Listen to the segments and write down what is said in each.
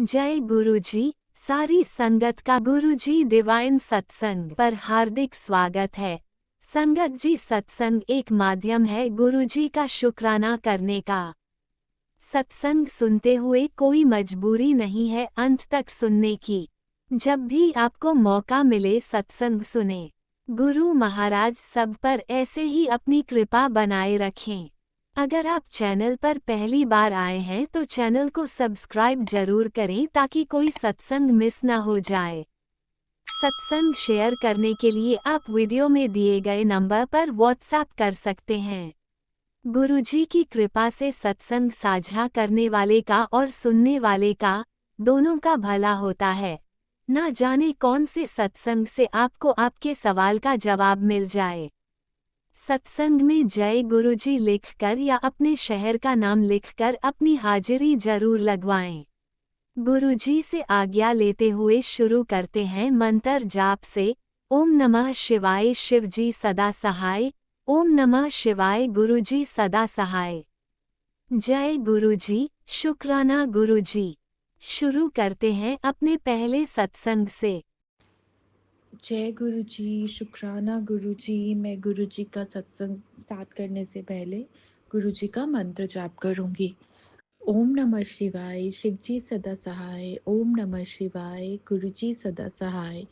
जय गुरुजी। सारी संगत का गुरुजी डिवाइन सत्संग पर हार्दिक स्वागत है। संगत जी, सत्संग एक माध्यम है गुरुजी का शुक्राना करने का। सत्संग सुनते हुए कोई मजबूरी नहीं है अंत तक सुनने की। जब भी आपको मौका मिले सत्संग सुने। गुरु महाराज सब पर ऐसे ही अपनी कृपा बनाए रखें। अगर आप चैनल पर पहली बार आए हैं तो चैनल को सब्सक्राइब जरूर करें ताकि कोई सत्संग मिस ना हो जाए। सत्संग शेयर करने के लिए आप वीडियो में दिए गए नंबर पर व्हाट्सएप कर सकते हैं। गुरुजी की कृपा से सत्संग साझा करने वाले का और सुनने वाले का दोनों का भला होता है। ना जाने कौन से सत्संग से आपको आपके सवाल का जवाब मिल जाए। सत्संग में जय गुरुजी लिखकर या अपने शहर का नाम लिखकर अपनी हाजिरी जरूर लगवाएं। गुरुजी से आज्ञा लेते हुए शुरू करते हैं मंत्र जाप से। ओम नमः शिवाय शिवजी सदा सहाय। ओम नमः शिवाय गुरुजी सदा सहाय। जय गुरुजी, शुक्राना गुरुजी। शुरू करते हैं अपने पहले सत्संग से। जय गुरु जी, शुक्राना गुरु जी। मैं गुरु जी का सत्संग स्टार्ट करने से पहले गुरु जी का मंत्र जाप करूंगी। ओम नमः शिवाय, शिव जी सदा सहाय। ओम नमः शिवाय, गुरु जी सदा सहाय।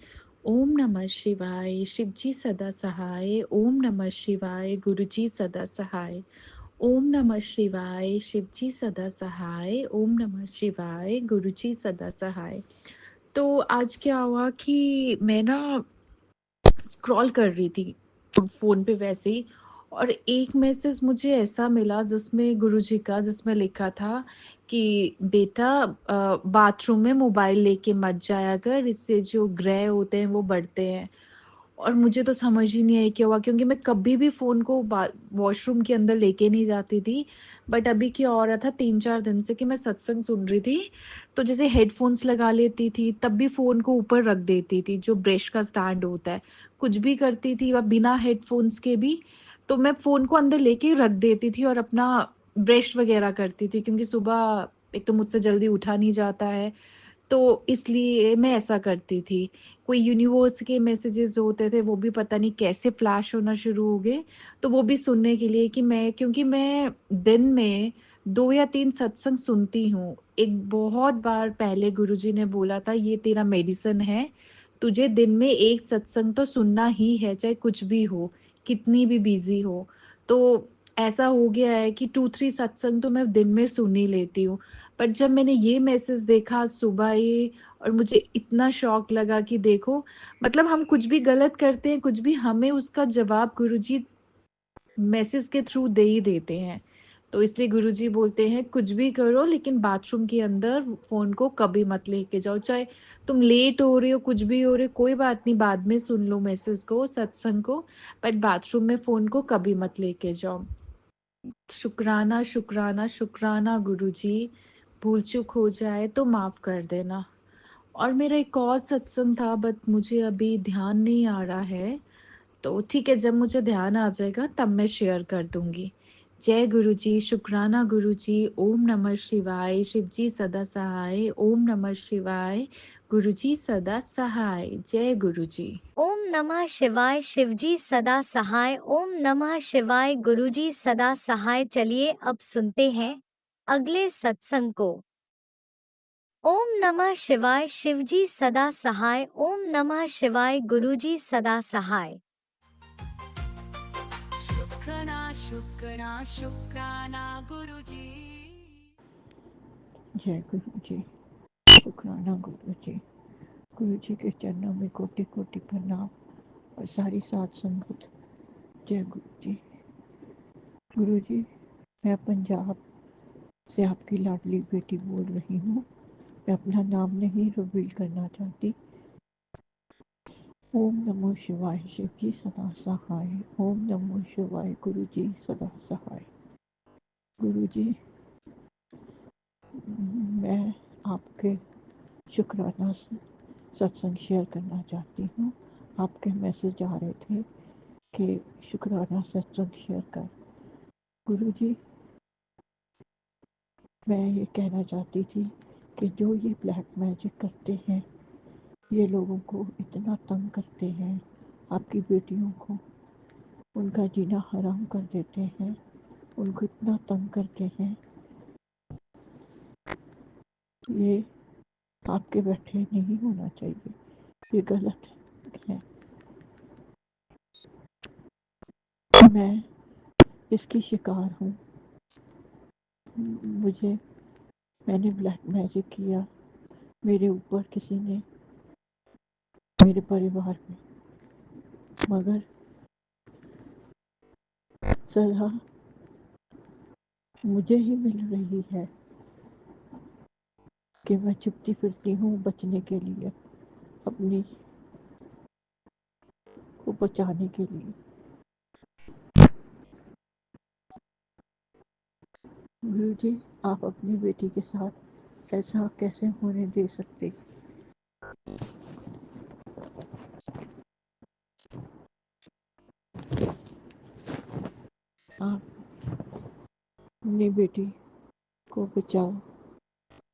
ओम नमः शिवाय, शिव जी सदा सहाय। ओम नमः शिवाय, गुरु जी सदा सहाय। ओम नमः शिवाय, शिव जी सदा सहाय। ओम नमः शिवाय, गुरु जी सदा सहाय। तो आज क्या हुआ कि मैं ना स्क्रॉल कर रही थी फोन पे वैसे ही, और एक मैसेज मुझे ऐसा मिला जिसमें गुरुजी का, जिसमें लिखा था कि बेटा, बाथरूम में मोबाइल लेके मत जाया कर, इससे जो ग्रह होते हैं वो बढ़ते हैं। और मुझे तो समझ ही नहीं आई क्या हुआ, क्योंकि मैं कभी भी फ़ोन को वॉशरूम के अंदर लेके नहीं जाती थी। बट अभी क्या हो रहा था 3-4 दिन से कि मैं सत्संग सुन रही थी, तो जैसे हेडफ़ोन्स लगा लेती थी, तब भी फ़ोन को ऊपर रख देती थी, जो ब्रश का स्टैंड होता है। कुछ भी करती थी व बिना हेडफ़ोन्स के भी, तो मैं फ़ोन को अंदर लेके रख देती थी और अपना ब्रश वगैरह करती थी, क्योंकि सुबह एक तो मुझसे जल्दी उठा नहीं जाता है, तो इसलिए मैं ऐसा करती थी। कोई यूनिवर्स के मैसेजेस होते थे, वो भी पता नहीं कैसे फ्लैश होना शुरू हो गए, तो वो भी सुनने के लिए कि मैं, क्योंकि मैं दिन में 2 या 3 सत्संग सुनती हूँ। एक बहुत बार पहले गुरुजी ने बोला था, ये तेरा मेडिसिन है, तुझे दिन में 1 सत्संग तो सुनना ही है, चाहे कुछ भी हो, कितनी भी बिज़ी हो। तो ऐसा हो गया है कि 2-3 सत्संग तो मैं दिन में सुन ही लेती हूँ। पर जब मैंने ये मैसेज देखा सुबह ही, और मुझे इतना शॉक लगा कि देखो, मतलब हम कुछ भी गलत करते हैं, कुछ भी, हमें उसका जवाब गुरुजी मैसेज के थ्रू दे ही देते हैं। तो इसलिए गुरुजी बोलते हैं कुछ भी करो, लेकिन बाथरूम के अंदर फ़ोन को कभी मत लेके जाओ। चाहे तुम लेट हो रहे हो, कुछ भी हो रहे हो, कोई बात नहीं, बाद में सुन लो मैसेज को, सत्संग को, बट बाथरूम में फ़ोन को कभी मत लेके जाओ। शुक्राना, शुक्राना, शुक्राना गुरुजी। भूल चूक हो जाए तो माफ़ कर देना। और मेरा एक और सत्संग था, बट मुझे अभी ध्यान नहीं आ रहा है, तो ठीक है, जब मुझे ध्यान आ जाएगा तब मैं शेयर कर दूंगी। जय गुरुजी, शुक्राना गुरुजी। ओम नमः शिवाय, शिवजी सदा सहाय। ओम नमः शिवाय, गुरुजी सदा सहाय। जय गुरुजी। ओम नमः शिवाय शिवजी सदा सहाय। ओम नमः शिवाय गुरुजी सदा सहाय। चलिए अब सुनते हैं अगले सत्संग को। ओम नमः शिवाय शिवजी सदा सहाय। ओम नमः शिवाय गुरुजी सदा सहाय। शुक्राना शुक्राना शुक्राना गुरुजी। जय गुरु जी, शुक्राना गुरु जी। गुरु जी के चरणों में कोटि कोटि प्रणाम और सारी साध संगत। जय गुरु जी। गुरु जी, मैं पंजाब से आपकी लाडली बेटी बोल रही हूँ। मैं अपना नाम नहीं रिवील करना चाहती। ओम नमो शिवाय, शिव जी सदा सहाय। ओम नमो शिवाय, गुरु जी सदा सहाय। गुरु जी, मैं आपके शुक्राना सत्संग शेयर करना चाहती हूँ। आपके मैसेज आ रहे थे कि शुक्राना सत्संग शेयर कर। गुरु जी, मैं ये कहना चाहती थी कि जो ये ब्लैक मैजिक करते हैं, ये लोगों को इतना तंग करते हैं, आपकी बेटियों को उनका जीना हराम कर देते हैं, उनको इतना तंग करते हैं। ये आपके बैठे नहीं होना चाहिए, ये गलत है। मैं इसकी शिकार हूँ। मुझे मैंने ब्लैक मैजिक किया मेरे ऊपर किसी ने, मेरे परिवार में, मगर सज़ा मुझे ही मिल रही है कि मैं छुपती फिरती हूँ बचने के लिए, अपनी को बचाने के लिए। गुरु जी, आप अपनी बेटी के साथ ऐसा कैसे होने दे सकते? आप अपनी बेटी को बचाओ।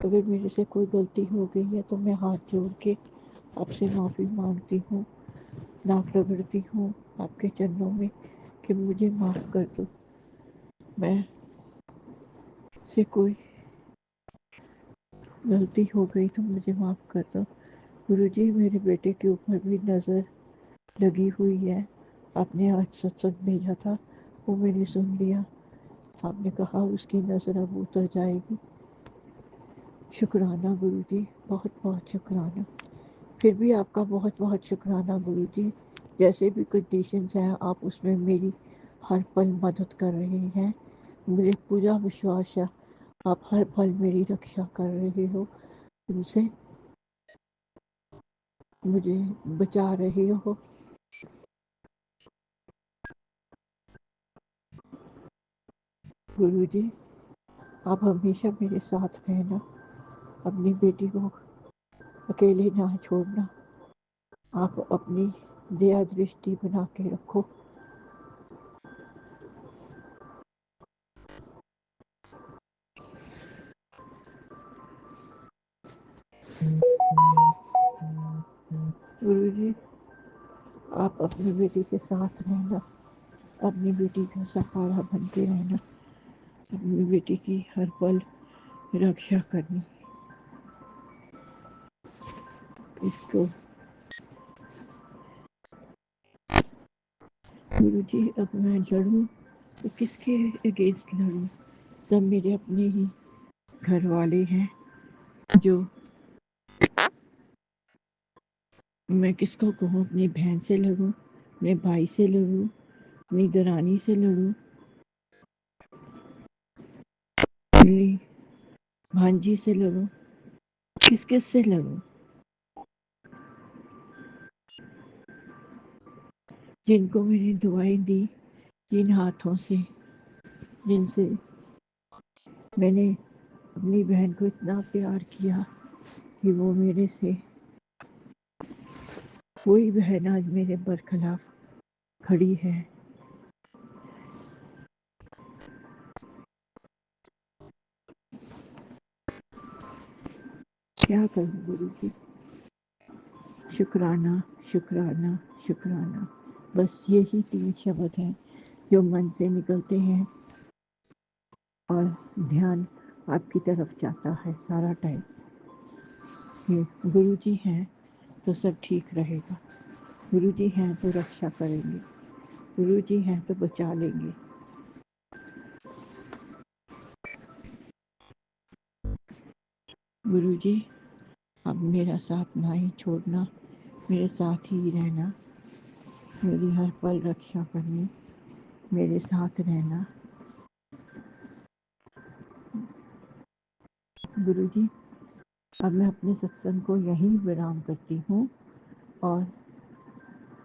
अगर मेरे से कोई गलती हो गई है तो मैं हाथ जोड़ के आपसे माफ़ी मांगती हूँ, नाक रगड़ती हूँ आपके चरणों में कि मुझे माफ़ कर दो। मैं से कोई गलती हो गई तो मुझे माफ़ कर दो। गुरुजी, मेरे बेटे के ऊपर भी नज़र लगी हुई है। आपने आज सत्संग भेजा था, वो मैंने सुन लिया। आपने कहा उसकी नज़र अब उतर जाएगी। शुक्राना गुरुजी, बहुत बहुत शुक्राना। फिर भी आपका बहुत बहुत शुक्राना गुरुजी। जैसे भी कंडीशंस हैं, आप उसमें मेरी हर पल मदद कर रहे हैं। मुझे पूरा विश्वास है आप हर पल मेरी रक्षा कर रहे हो, उनसे मुझे बचा रहे हो। गुरुजी, आप हमेशा मेरे साथ रहना, अपनी बेटी को अकेले ना छोड़ना। आप अपनी दया दृष्टि बना के रखो। गुरुजी, आप अपनी बेटी के साथ रहना, अपनी बेटी का सहारा बन के रहना, अपनी बेटी की हर पल रक्षा करनी। इसको गुरुजी, अब मैं लड़ूं तो किसके अगेंस्ट लड़ूं? सब मेरे अपने ही घर वाले हैं। जो मैं किसको कहूँ? अपनी बहन से लड़ूं, अपने भाई से लड़ूं, अपनी दरानी से लड़ूं, अपनी भांजी से लड़ूं, किस किस से लड़ूं? जिनको मैंने दुआएं दी, जिन हाथों से, जिनसे मैंने अपनी बहन को इतना प्यार किया कि वो मेरे से, कोई बहन आज मेरे बरखिलाफ खड़ी है। क्या करूं गुरु जी? शुक्राना, शुक्राना, शुक्राना। बस यही 3 शब्द हैं जो मन से निकलते हैं और ध्यान आपकी तरफ जाता है सारा टाइम कि गुरु जी हैं तो सब ठीक रहेगा, गुरु जी हैं तो रक्षा करेंगे, गुरु जी हैं तो बचा लेंगे। गुरु जी, अब मेरा साथ ना ही छोड़ना, मेरे साथ ही रहना, मेरी हर पल रक्षा करनी, मेरे साथ रहना। गुरु जी, अब मैं अपने सत्संग को यहीं विराम करती हूँ और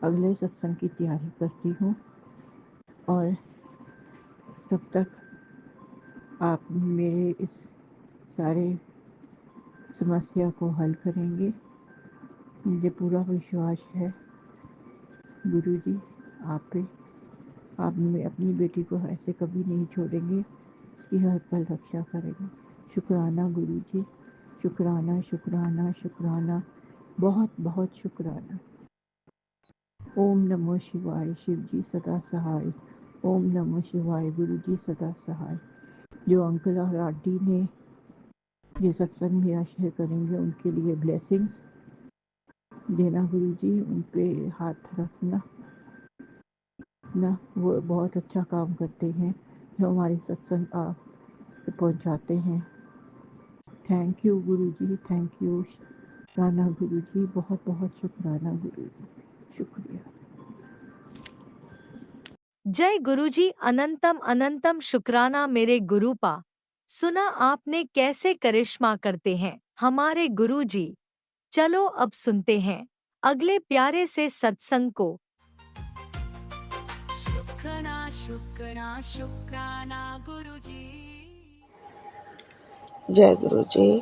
अगले सत्संग की तैयारी करती हूँ, और तब तक आप मेरे इस सारे समस्या को हल करेंगे, मुझे पूरा विश्वास है। गुरु जी, आप पे, आप अपनी बेटी को ऐसे कभी नहीं छोड़ेंगे, इसकी हर पल रक्षा करेंगे। शुक्राना गुरु जी। शुक्राना शुक्राना शुक्राना, बहुत बहुत शुक्राना। ओम नमः शिवाय, शिव जी सदा सहाय। ओम नमः शिवाय, गुरु जी सदा सहाय। जो अंकल और आंटी ने ये सत्संग में आशय करेंगे उनके लिए ब्लेसिंग्स देना गुरु जी, उन पे हाथ रखना ना, वो बहुत अच्छा काम करते हैं जो हमारे सत्संग आप पहुंचाते हैं। Thank you Guru ji, thank you Rana गुरु जी, बहुत बहुत शुक्राना गुरु जी, शुक्रिया। जय गुरुजी, अनंतम अनंतम शुक्राना मेरे गुरुपा। सुना आपने कैसे करिश्मा करते हैं हमारे गुरुजी। चलो अब सुनते हैं अगले प्यारे से सत्संग को। शुक्राना शुक्राना शुक्राना गुरुजी। जय गुरु जी,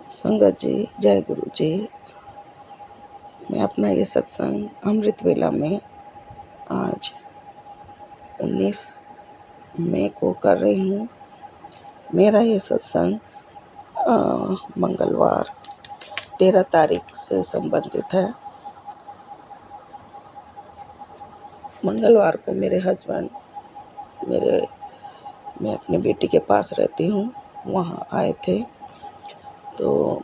संगत जी, जय गुरु जी। मैं अपना ये सत्संग अमृत वेला में आज 19 मई को कर रही हूँ। मेरा ये सत्संग मंगलवार 13 तारीख से संबंधित है। मंगलवार को मेरे हस्बैंड मैं अपने बेटी के पास रहती हूँ, वहाँ आए थे। तो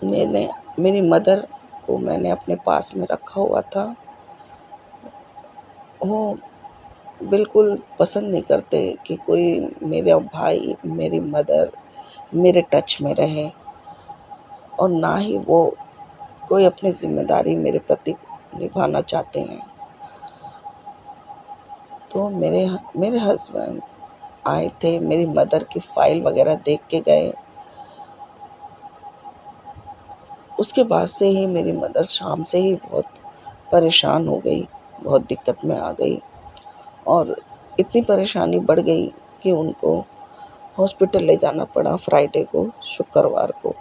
मेरी मदर को मैंने अपने पास में रखा हुआ था। वो बिल्कुल पसंद नहीं करते कि कोई मेरा भाई, मेरी मदर मेरे टच में रहे, और ना ही वो कोई अपनी जिम्मेदारी मेरे प्रति निभाना चाहते हैं। तो मेरे हस्बैंड आए थे, मेरी मदर की फाइल वगैरह देख के गए। उसके बाद से ही मेरी मदर शाम से ही बहुत परेशान हो गई, बहुत दिक्कत में आ गई, और इतनी परेशानी बढ़ गई कि उनको हॉस्पिटल ले जाना पड़ा फ्राइडे को, शुक्रवार को।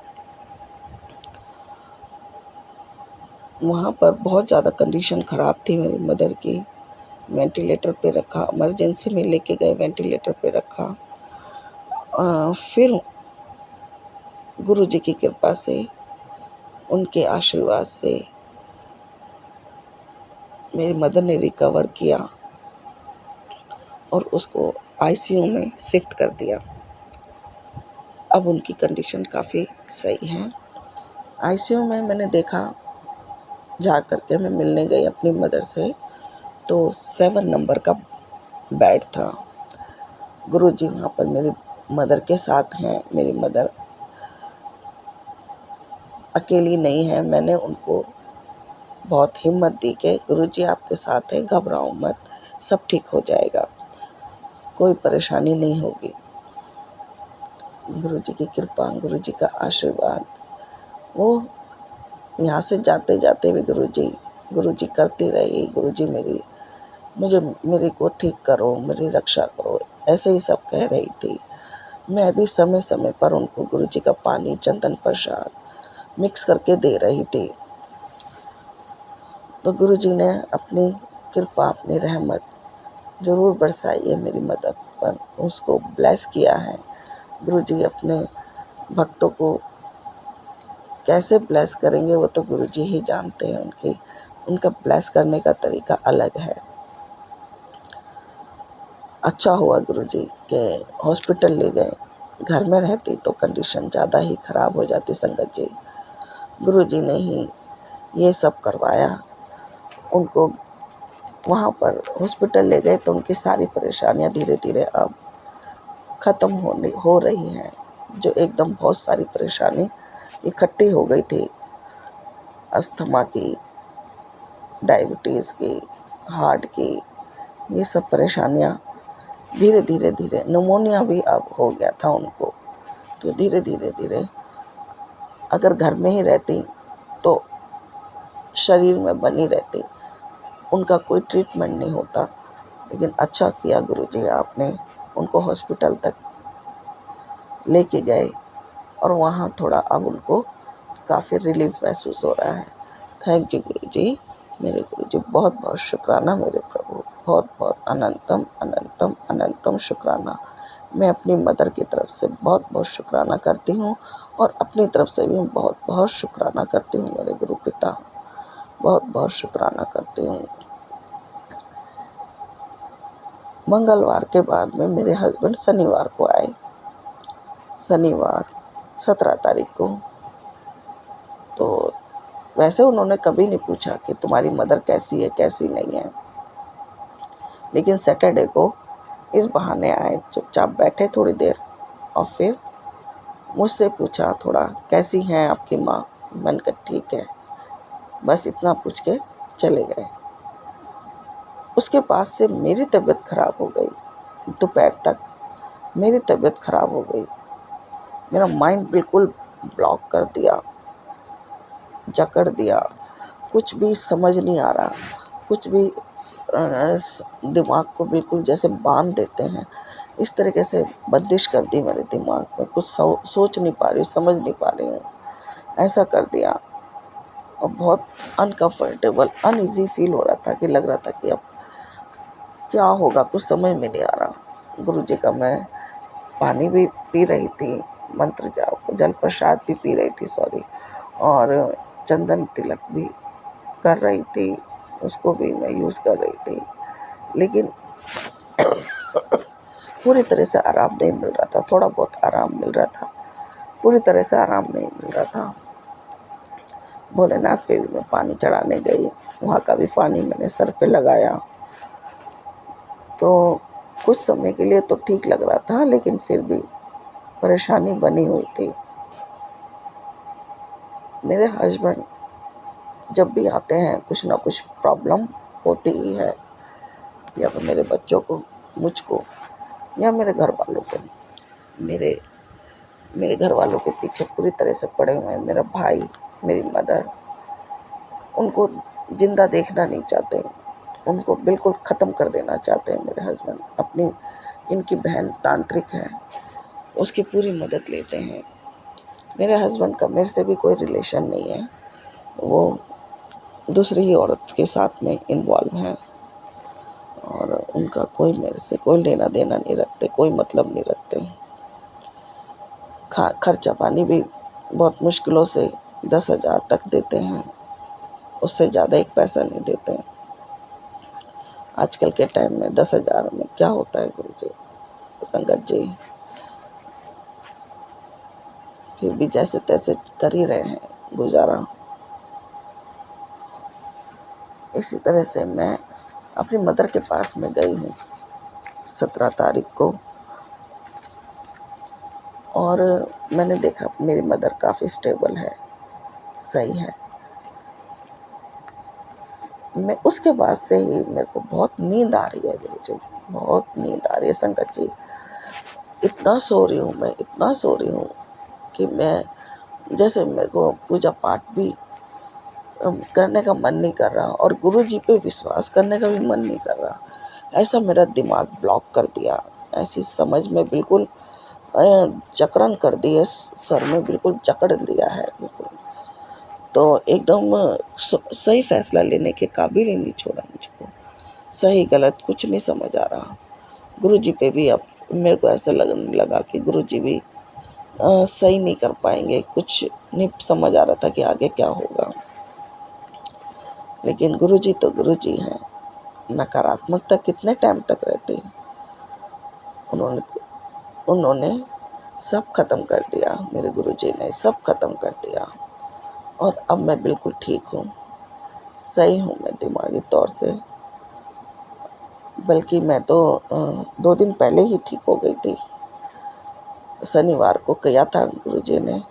वहाँ पर बहुत ज़्यादा कंडीशन ख़राब थी मेरी मदर की। वेंटिलेटर पे रखा, इमरजेंसी में लेके गए, वेंटिलेटर पे रखा। फिर गुरुजी की कृपा से, उनके आशीर्वाद से मेरी मदर ने रिकवर किया और उसको आईसीयू में शिफ्ट कर दिया। अब उनकी कंडीशन काफ़ी सही है। आईसीयू में मैंने देखा, जा कर के मैं मिलने गई अपनी मदर से, तो 7 नंबर का बेड था। गुरुजी वहाँ पर मेरी मदर के साथ हैं। मेरी मदर अकेली नहीं है। मैंने उनको बहुत हिम्मत दी कि गुरुजी आपके साथ है, घबराओ मत, सब ठीक हो जाएगा, कोई परेशानी नहीं होगी। गुरुजी की कृपा, गुरुजी का आशीर्वाद, वो यहाँ से जाते जाते भी गुरुजी करती रही। गुरुजी मेरे को ठीक करो, मेरी रक्षा करो, ऐसे ही सब कह रही थी। मैं भी समय समय पर उनको गुरुजी का पानी, चंदन प्रसाद मिक्स करके दे रही थी। तो गुरुजी ने अपनी कृपा, अपनी रहमत ज़रूर बरसाई है मेरी मदर पर, उसको ब्लेस किया है। गुरुजी अपने भक्तों को कैसे ब्लेस करेंगे वो तो गुरुजी ही जानते हैं। उनका ब्लेस करने का तरीका अलग है। अच्छा हुआ गुरुजी के हॉस्पिटल ले गए। घर में रहती तो कंडीशन ज़्यादा ही ख़राब हो जाती संगत जी। गुरुजी ने ही ये सब करवाया। उनको वहाँ पर हॉस्पिटल ले गए तो उनकी सारी परेशानियाँ धीरे धीरे अब ख़त्म हो रही हैं। जो एकदम बहुत सारी परेशानी इकट्ठी हो गई थी, अस्थमा की, डायबिटीज़ की, हार्ट की, ये सब परेशानियाँ धीरे धीरे, निमोनिया भी अब हो गया था उनको। तो धीरे धीरे अगर घर में ही रहती तो शरीर में बनी रहती, उनका कोई ट्रीटमेंट नहीं होता। लेकिन अच्छा किया गुरुजी, आपने उनको हॉस्पिटल तक लेके गए और वहाँ थोड़ा अब उनको काफ़ी रिलीफ महसूस हो रहा है। थैंक यू गुरुजी, मेरे गुरुजी, बहुत बहुत शुक्राना मेरे प्रभु। बहुत बहुत अनंतम अनंतम अनंतम शुक्राना। मैं अपनी मदर की तरफ से बहुत बहुत शुक्राना करती हूँ और अपनी तरफ से भी बहुत बहुत शुक्राना करती हूँ मेरे गुरु पिता, बहुत बहुत शुक्राना करती हूँ। मंगलवार के बाद में मेरे हस्बैंड शनिवार को आए, शनिवार 17 तारीख को। तो वैसे उन्होंने कभी नहीं पूछा कि तुम्हारी मदर कैसी है कैसी नहीं है, लेकिन सैटरडे को इस बहाने आए, चुपचाप बैठे थोड़ी देर और फिर मुझसे पूछा थोड़ा कैसी हैं आपकी माँ। मैंने कहा ठीक है, बस इतना पूछ के चले गए। उसके बाद से मेरी तबीयत ख़राब हो गई, दोपहर तक मेरी तबीयत ख़राब हो गई। मेरा माइंड बिल्कुल ब्लॉक कर दिया, जकड़ दिया, कुछ भी समझ नहीं आ रहा, कुछ भी दिमाग को बिल्कुल जैसे बांध देते हैं इस तरीके से बंदिश कर दी मेरे दिमाग में। कुछ सोच नहीं पा रही हूँ, समझ नहीं पा रही हूँ, ऐसा कर दिया। और बहुत अनकम्फर्टेबल अनईजी फील हो रहा था कि लग रहा था कि अब क्या होगा, कुछ समझ में नहीं आ रहा। गुरुजी का मैं पानी भी पी रही थी, मंत्र जाप जल प्रसाद भी पी रही थी और चंदन तिलक भी कर रही थी, उसको भी मैं यूज़ कर रही थी, लेकिन पूरी तरह से आराम नहीं मिल रहा था। थोड़ा बहुत आराम मिल रहा था, पूरी तरह से आराम नहीं मिल रहा था। भोलेनाथ पे भी मैं पानी चढ़ाने गई, वहाँ का भी पानी मैंने सर पे लगाया, तो कुछ समय के लिए तो ठीक लग रहा था, लेकिन फिर भी परेशानी बनी हुई थी। मेरे हस्बैंड जब भी आते हैं कुछ ना कुछ प्रॉब्लम होती ही है, या तो मेरे बच्चों को, मुझको, या मेरे घर वालों को। मेरे घर वालों के पीछे पूरी तरह से पड़े हुए हैं। मेरा भाई, मेरी मदर, उनको जिंदा देखना नहीं चाहते, उनको बिल्कुल ख़त्म कर देना चाहते हैं मेरे हस्बैंड। इनकी बहन तांत्रिक है, उसकी पूरी मदद लेते हैं। मेरे हस्बैंड का मेरे से भी कोई रिलेशन नहीं है, वो दूसरी ही औरत के साथ में इन्वॉल्व हैं और उनका कोई मेरे से कोई लेना देना नहीं रखते, कोई मतलब नहीं रखते। खर्चा पानी भी बहुत मुश्किलों से 10,000 तक देते हैं, उससे ज़्यादा एक पैसा नहीं देते। आजकल के टाइम में 10,000 में क्या होता है गुरुजी, संगत जी। फिर भी जैसे तैसे कर ही रहे हैं गुजारा। इसी तरह से मैं अपनी मदर के पास में गई हूँ 17 तारीख को, और मैंने देखा मेरी मदर काफ़ी स्टेबल है, सही है। मैं उसके बाद से ही मेरे को बहुत नींद आ रही है गुरुजी, बहुत नींद आ रही है संगत जी। इतना सो रही हूँ मैं, इतना सो रही हूँ कि मैं जैसे मेरे को पूजा पाठ भी करने का मन नहीं कर रहा और गुरुजी पे विश्वास करने का भी मन नहीं कर रहा। ऐसा मेरा दिमाग ब्लॉक कर दिया, ऐसी समझ में बिल्कुल जकड़न कर दी है, सर में बिल्कुल जकड़ दिया है बिल्कुल। तो एकदम सही फैसला लेने के काबिल ही नहीं छोड़ा मुझको, सही गलत कुछ नहीं समझ आ रहा। गुरुजी पे भी अब मेरे को ऐसा लगने लगा कि गुरुजी भी सही नहीं कर पाएंगे, कुछ नहीं समझ आ रहा था कि आगे क्या होगा। लेकिन गुरुजी तो गुरुजी हैं, नकारात्मकता कितने टाइम तक रहती है। उन्होंने सब ख़त्म कर दिया, मेरे गुरुजी ने सब ख़त्म कर दिया और अब मैं बिल्कुल ठीक हूँ, सही हूँ मैं दिमागी तौर से। बल्कि मैं तो 2 दिन पहले ही ठीक हो गई थी। शनिवार को किया था गुरुजी ने,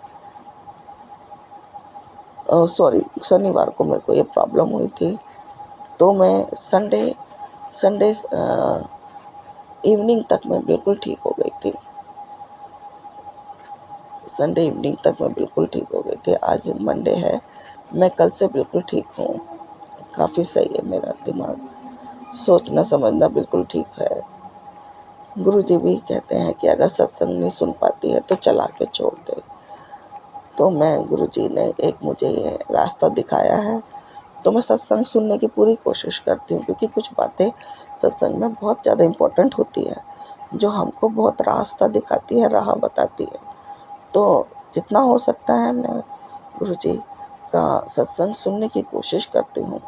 शनिवार को मेरे को ये प्रॉब्लम हुई थी, तो मैं संडे इवनिंग तक मैं बिल्कुल ठीक हो गई थी। संडे इवनिंग तक मैं बिल्कुल ठीक हो गई थी। आज मंडे है, मैं कल से बिल्कुल ठीक हूँ, काफ़ी सही है मेरा दिमाग, सोचना समझना बिल्कुल ठीक है। गुरुजी भी कहते हैं कि अगर सत्संग नहीं सुन पाती है तो चला के छोड़ दे। तो मैं गुरुजी ने एक मुझे ये रास्ता दिखाया है तो मैं सत्संग सुनने की पूरी कोशिश करती हूँ, क्योंकि कुछ बातें सत्संग में बहुत ज़्यादा इम्पोर्टेंट होती है, जो हमको बहुत रास्ता दिखाती है, राह बताती है। तो जितना हो सकता है मैं गुरुजी का सत्संग सुनने की कोशिश करती हूँ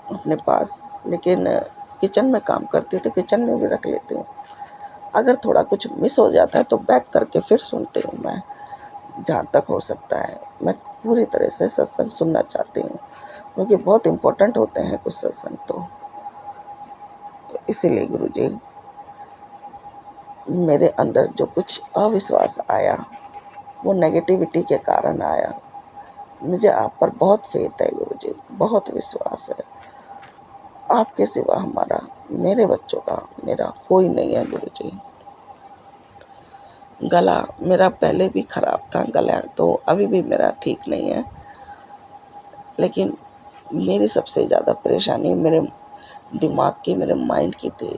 अपने पास। लेकिन किचन में काम करती हूँ तो किचन में भी रख लेती हूँ। अगर थोड़ा कुछ मिस हो जाता है तो बैक करके फिर सुनती हूँ मैं। जहाँ तक हो सकता है मैं पूरी तरह से सत्संग सुनना चाहती हूँ, क्योंकि बहुत इम्पोर्टेंट होते हैं कुछ सत्संग तो इसीलिए गुरुजी मेरे अंदर जो कुछ अविश्वास आया वो नेगेटिविटी के कारण आया। मुझे आप पर बहुत फेथ है गुरुजी, बहुत विश्वास है। आपके सिवा हमारा, मेरे बच्चों का मेरा कोई नहीं है गुरुजी। गला मेरा पहले भी ख़राब था, गला तो अभी भी मेरा ठीक नहीं है, लेकिन मेरी सबसे ज़्यादा परेशानी मेरे दिमाग की, मेरे माइंड की थी।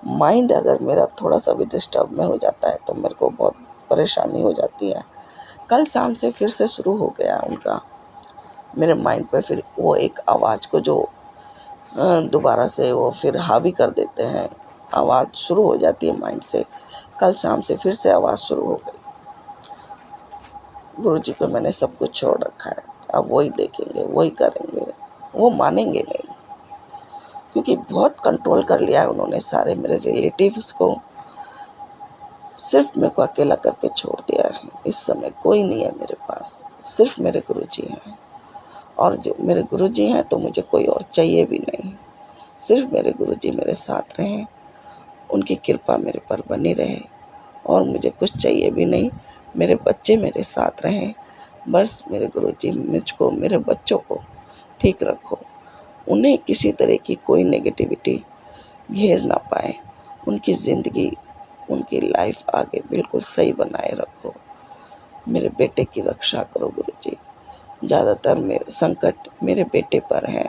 माइंड अगर मेरा थोड़ा सा भी डिस्टर्ब में हो जाता है तो मेरे को बहुत परेशानी हो जाती है। कल शाम से फिर से शुरू हो गया उनका, मेरे माइंड पे फिर वो एक आवाज़ को जो दोबारा से वो फिर हावी कर देते हैं। आवाज़ शुरू हो जाती है माइंड से। कल शाम से फिर से आवाज़ शुरू हो गई। गुरुजी पे मैंने सब कुछ छोड़ रखा है, अब वही देखेंगे, वही करेंगे। वो मानेंगे नहीं, क्योंकि बहुत कंट्रोल कर लिया है उन्होंने सारे मेरे रिलेटिव्स को। सिर्फ मेरे को अकेला करके छोड़ दिया है। इस समय कोई नहीं है मेरे पास, सिर्फ मेरे गुरुजी हैं। और जो मेरे गुरुजी हैं तो मुझे कोई और चाहिए भी नहीं। सिर्फ मेरे गुरुजी मेरे साथ रहें, उनकी कृपा मेरे पर बनी रहे, और मुझे कुछ चाहिए भी नहीं। मेरे बच्चे मेरे साथ रहें, बस मेरे गुरुजी मुझको, मेरे बच्चों को ठीक रखो। उन्हें किसी तरह की कोई नेगेटिविटी घेर ना पाए। उनकी ज़िंदगी, उनकी लाइफ आगे बिल्कुल सही बनाए रखो। मेरे बेटे की रक्षा करो गुरुजी। ज़्यादातर मेरे संकट मेरे बेटे पर है।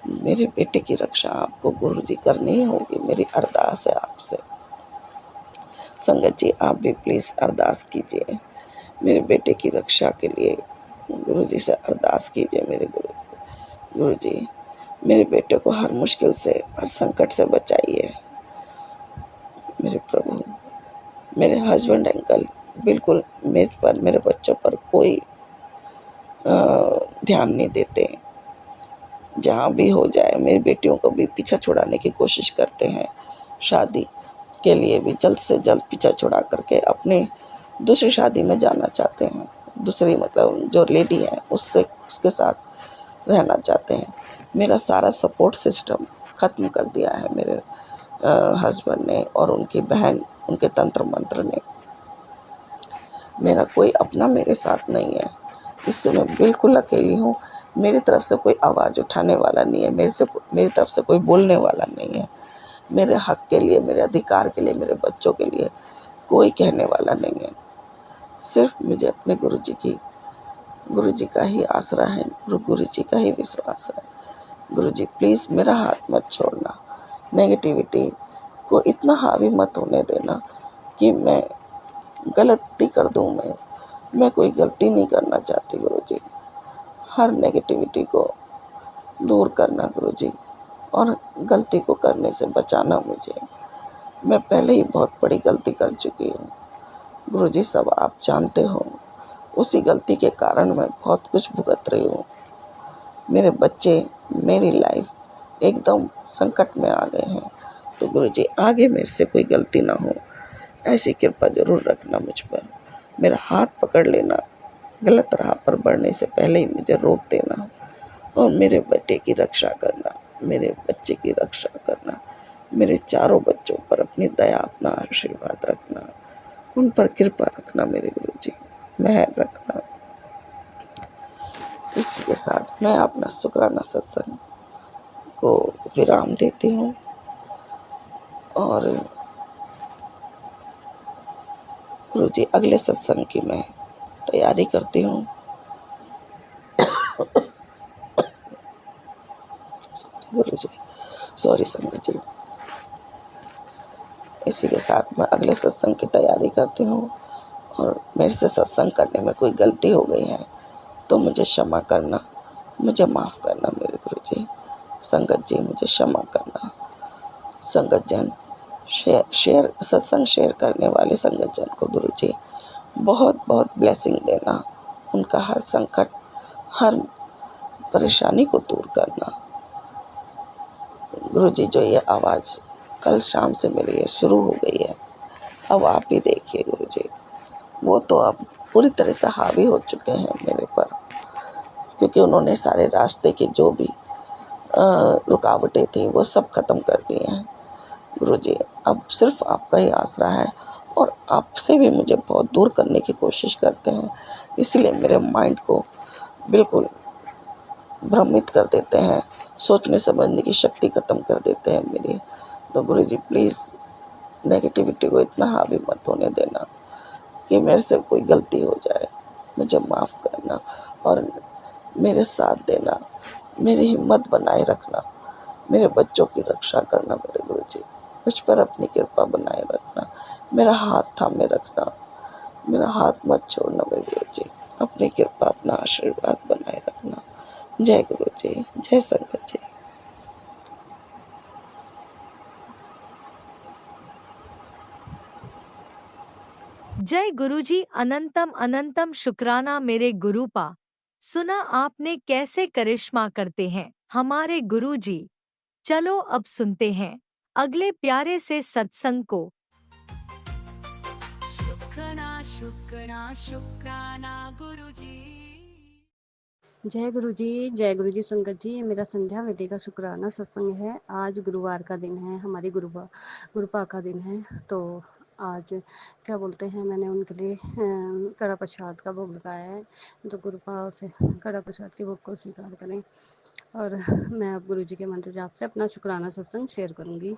मेरे बेटे की रक्षा आपको गुरुजी करनी ही होगी, मेरी अरदास है आपसे। संगत जी आप भी प्लीज़ अरदास कीजिए मेरे बेटे की रक्षा के लिए। गुरुजी से अरदास कीजिए मेरे गुरुजी, मेरे बेटे को हर मुश्किल से, हर संकट से बचाइए मेरे प्रभु। मेरे हस्बैंड अंकल बिल्कुल मेरे पर, मेरे बच्चों पर कोई ध्यान नहीं देते। जहाँ भी हो जाए मेरी बेटियों को भी पीछा छुड़ाने की कोशिश करते हैं। शादी के लिए भी जल्द से जल्द पीछा छुड़ा करके अपने दूसरी शादी में जाना चाहते हैं। दूसरी मतलब जो लेडी है उसके साथ रहना चाहते हैं। मेरा सारा सपोर्ट सिस्टम ख़त्म कर दिया है मेरे हस्बैंड ने और उनकी बहन, उनके तंत्र मंत्र ने। मेरा कोई अपना मेरे साथ नहीं है। इससे मैं बिल्कुल अकेली हूँ। मेरी तरफ से कोई आवाज़ उठाने वाला नहीं है, मेरी तरफ से कोई बोलने वाला नहीं है। मेरे हक के लिए, मेरे अधिकार के लिए, मेरे बच्चों के लिए कोई कहने वाला नहीं है। सिर्फ मुझे अपने गुरुजी का ही आसरा है, गुरुजी का ही विश्वास है। गुरुजी प्लीज़ मेरा हाथ मत छोड़ना। नेगेटिविटी को इतना हावी मत होने देना कि मैं गलती कर दूँ। मैं कोई गलती नहीं करना चाहती गुरुजी। हर नेगेटिविटी को दूर करना गुरुजी, और गलती को करने से बचाना मुझे। मैं पहले ही बहुत बड़ी गलती कर चुकी हूँ गुरुजी, सब आप जानते हो। उसी गलती के कारण मैं बहुत कुछ भुगत रही हूँ। मेरे बच्चे, मेरी लाइफ एकदम संकट में आ गए हैं। तो गुरुजी आगे मेरे से कोई गलती ना हो, ऐसी कृपा जरूर रखना मुझ पर। मेरा हाथ पकड़ लेना, गलत राह पर बढ़ने से पहले ही मुझे रोक देना, और मेरे बेटे की रक्षा करना, मेरे बच्चे की रक्षा करना। मेरे चारों बच्चों पर अपनी दया, अपना आशीर्वाद रखना, उन पर कृपा रखना मेरे गुरुजी, मेहर रखना। इसी के साथ मैं अपना शुक्राना सत्संग को विराम देती हूँ, और गुरुजी अगले सत्संग की मैं तैयारी करती हूँ। गुरुजी सॉरी संगत जी। इसी के साथ मैं अगले सत्संग की तैयारी करती हूँ, और मेरे से सत्संग करने में कोई गलती हो गई है तो मुझे क्षमा करना। मुझे माफ़ करना मेरे गुरु जी। संगत जी मुझे क्षमा करना। संगत जन शेयर सत्संग शेयर करने वाले संगत जन को गुरु जी बहुत बहुत ब्लेसिंग देना, उनका हर संकट, हर परेशानी को दूर करना। गुरु जी जो ये आवाज़ कल शाम से मेरी ये शुरू हो गई है, अब आप ही देखिए गुरु जी, वो तो अब पूरी तरह से हावी हो चुके हैं मेरे पर, क्योंकि उन्होंने सारे रास्ते के जो भी रुकावटें थी वो सब खत्म कर दी हैं। गुरु जी अब सिर्फ आपका ही आसरा है, और आपसे भी मुझे बहुत दूर करने की कोशिश करते हैं, इसलिए मेरे माइंड को बिल्कुल भ्रमित कर देते हैं, सोचने समझने की शक्ति खत्म कर देते हैं मेरी। तो गुरु जी प्लीज़ नेगेटिविटी को इतना हावी मत होने देना कि मेरे से कोई गलती हो जाए। मुझे माफ़ करना और मेरे साथ देना, मेरी हिम्मत बनाए रखना, मेरे बच्चों की रक्षा करना मेरे गुरु जी। मुझ पर अपनी कृपा बनाए रखना, मेरा हाथ थामे रखना, मेरा हाथ मत छोड़ना मेरे गुरु जी। अपनी कृपा, अपना आशीर्वाद बनाए रखना। जय गुरु जी, जय संगत जी। जय गुरुजी। अनंतम अनंतम शुक्राना मेरे गुरुपा। सुना आपने कैसे करिश्मा करते हैं हमारे गुरुजी। चलो अब सुनते हैं अगले प्यारे से सत्संग को। शुक्राना शुक्राना शुक्राना गुरुजी। जय गुरु जी संगत जी। ये मेरा संध्या वेदी का शुक्राना सत्संग है। आज गुरुवार का दिन है, हमारी गुरुपा का दिन है। तो आज क्या बोलते हैं, मैंने उनके लिए कड़ा प्रसाद का भोग लगाया है। तो गुरुपा से कड़ा प्रसाद के भोग को स्वीकार करें। और मैं अब गुरु जी के मंत्र जाप से अपना शुक्राना सत्संग शेयर करूंगी।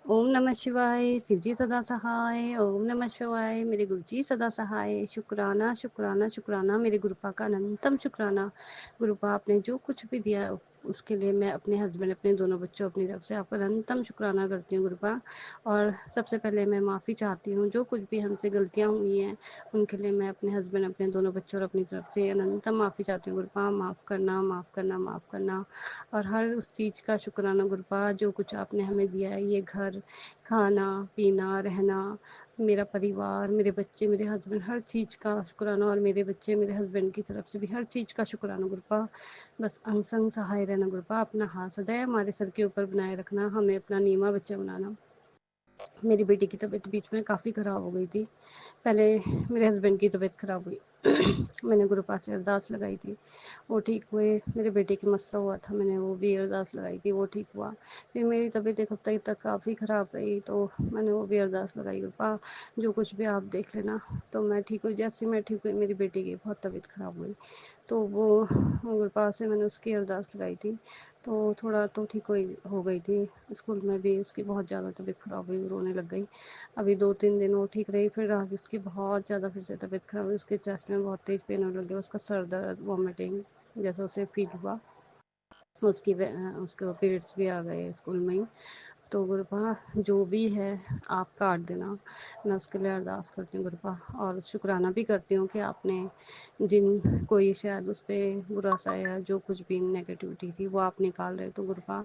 ओम नमः शिवाय। शिव जी सदा सहाय। ओम नमः शिवाय। मेरे गुरु जी सदा सहाय। शुक्राना शुक्राना शुक्राना मेरे गुरुपा का अनंतम शुक्राना। गुरुपा आपने जो कुछ भी दिया उसके लिए मैं अपने हस्बैंड, अपने दोनों बच्चों, अपनी तरफ से आपका अनंतम शुक्राना करती हूँ गुरुपा। और सबसे पहले मैं माफ़ी चाहती हूँ, जो कुछ भी हमसे गलतियाँ हुई हैं उनके लिए मैं अपने हस्बैंड, अपने दोनों बच्चों और अपनी तरफ से अनंतम माफ़ी चाहती हूँ गुरुपा। माफ़ करना, माफ़ करना, माफ़ करना। और हर उस चीज़ का शुक्राना गुरुपा, जो कुछ आपने हमें दिया है, ये घर, खाना पीना, रहना, मेरा परिवार, मेरे बच्चे, मेरे हस्बैंड, हर चीज़ का शुक्राना। और मेरे बच्चे, मेरे हस्बैंड की तरफ से भी हर चीज़ का शुक्राना गुरुपा। बस अंग संग सहाय रहना गुरुपा। अपना हाथ सदैव हमारे सर के ऊपर बनाए रखना, हमें अपना नीमा बच्चा बनाना। मेरी बेटी की तबीयत बीच में काफ़ी ख़राब हो गई थी। पहले मेरे हस्बैंड की तबीयत ख़राब हुई मैंने गुरुपा से अरदास लगाई थी, वो ठीक हुए। मेरे बेटे की मस्सा हुआ था, मैंने वो भी अरदास लगाई थी, वो ठीक हुआ। फिर मेरी तबीयत एक हफ्ते तक काफ़ी ख़राब रही, तो मैंने वो भी अरदास लगाई, गुरुपा जो कुछ भी आप देख लेना। तो मैं ठीक हुई। जैसे मैं ठीक हुई, मेरी बेटी की बहुत तबीयत ख़राब हुई, तो वो गुरुपा से मैंने उसकी अरदास लगाई थी, तो थोड़ा तो ठीक हो गई थी। स्कूल में भी उसकी बहुत ज़्यादा तबीयत ख़राब हुई, रोने लग गई। अभी 2-3 दिन वो ठीक रही, फिर आज उसकी बहुत ज़्यादा फिर से तबीयत ख़राब हुई। उसके चेस्ट में बहुत तेज़ पेन होने लग गया, उसका सर दर्द, वॉमिटिंग जैसा उसे फील हुआ। उसके पीरियड्स भी आ गए स्कूल में ही। तो गुरुपा जो भी है आप काट देना, मैं उसके लिए अरदास करती हूँ गुरुपा। और शुक्राना भी करती हूँ कि आपने जिन कोई शायद उस पर बुरा सा या जो कुछ भी नेगेटिविटी थी वो आप निकाल रहे, तो गुरुपा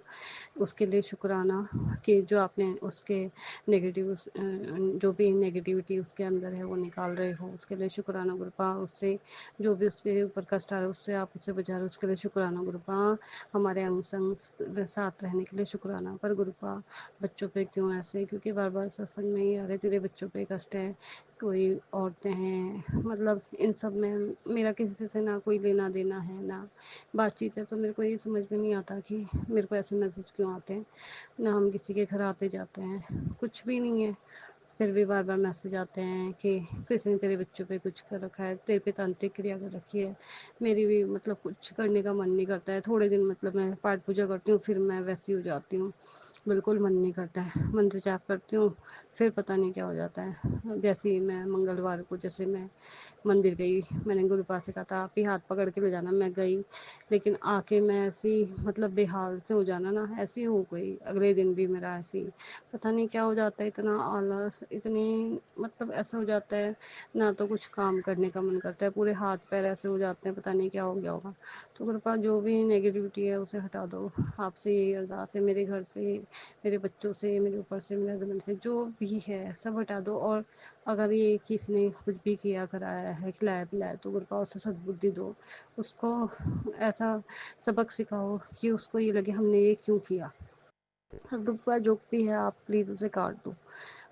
उसके लिए शुक्राना कि जो आपने उसके जो भी नेगेटिविटी उसके अंदर है वो निकाल रहे हो, उसके लिए शुक्राना गुरुपा। उससे जो भी उसके ऊपर कष्ट आ रहा है उससे आप उसे बचा रहे हो, उसके लिए शुक्राना गुरुपा। हमारे अंग संग साथ रहने के लिए शुक्राना। पर गुरुपा बच्चों पे क्यों ऐसे, क्योंकि बार बार सत्संग में ही आ रहे तेरे बच्चों पे कष्ट है, कोई औरतें हैं, मतलब इन सब में मेरा किसी से ना कोई लेना देना है ना बातचीत है। तो मेरे को ये समझ में नहीं आता कि मेरे को ऐसे मैसेज क्यों आते हैं, ना हम किसी के घर आते जाते हैं, कुछ भी नहीं है, फिर भी बार बार मैसेज आते हैं कि किसी ने तेरे बच्चों पे कुछ कर रखा है, तेरे पे तांत्रिक क्रिया कर रखी है। मेरी भी मतलब कुछ करने का मन नहीं करता है, थोड़े दिन मतलब मैं पाठ पूजा करती हूँ, फिर मैं वैसी हो जाती हूँ। बिल्कुल मन नहीं करता है। मंत्र जाप करती हूँ, फिर पता नहीं क्या हो जाता है। जैसे ही मैं मंगलवार को जैसे मैं मंदिर गई, मैंने गुरुपा से कहा था आप ही हाथ पकड़ के ले जाना, मैं गई, लेकिन आके मैं ऐसी मतलब बेहाल से हो जाना ना, ऐसी हो गई। अगले दिन भी मेरा ऐसे ही पता नहीं क्या हो जाता है, इतना आलस, इतनी मतलब ऐसा हो जाता है, ना तो कुछ काम करने का मन करता है, पूरे हाथ पैर ऐसे हो जाते हैं, पता नहीं क्या हो गया होगा। तो कृपा जो भी नेगेटिविटी है उसे हटा दो, आपसे यही अरदास है। मेरे घर से, मेरे बच्चों से, मेरे ऊपर से, मेरे हस्बैंड से, जो भी है सब हटा दो। और अगर ये किसने कुछ भी किया कराया है, खिलाया पिलाया, तो कृपा उसे सद्बुद्धि दो, उसको ऐसा सबक सिखाओ कि उसको ये लगे हमने ये क्यों किया। कृपा जो भी है आप प्लीज़ उसे काट दो।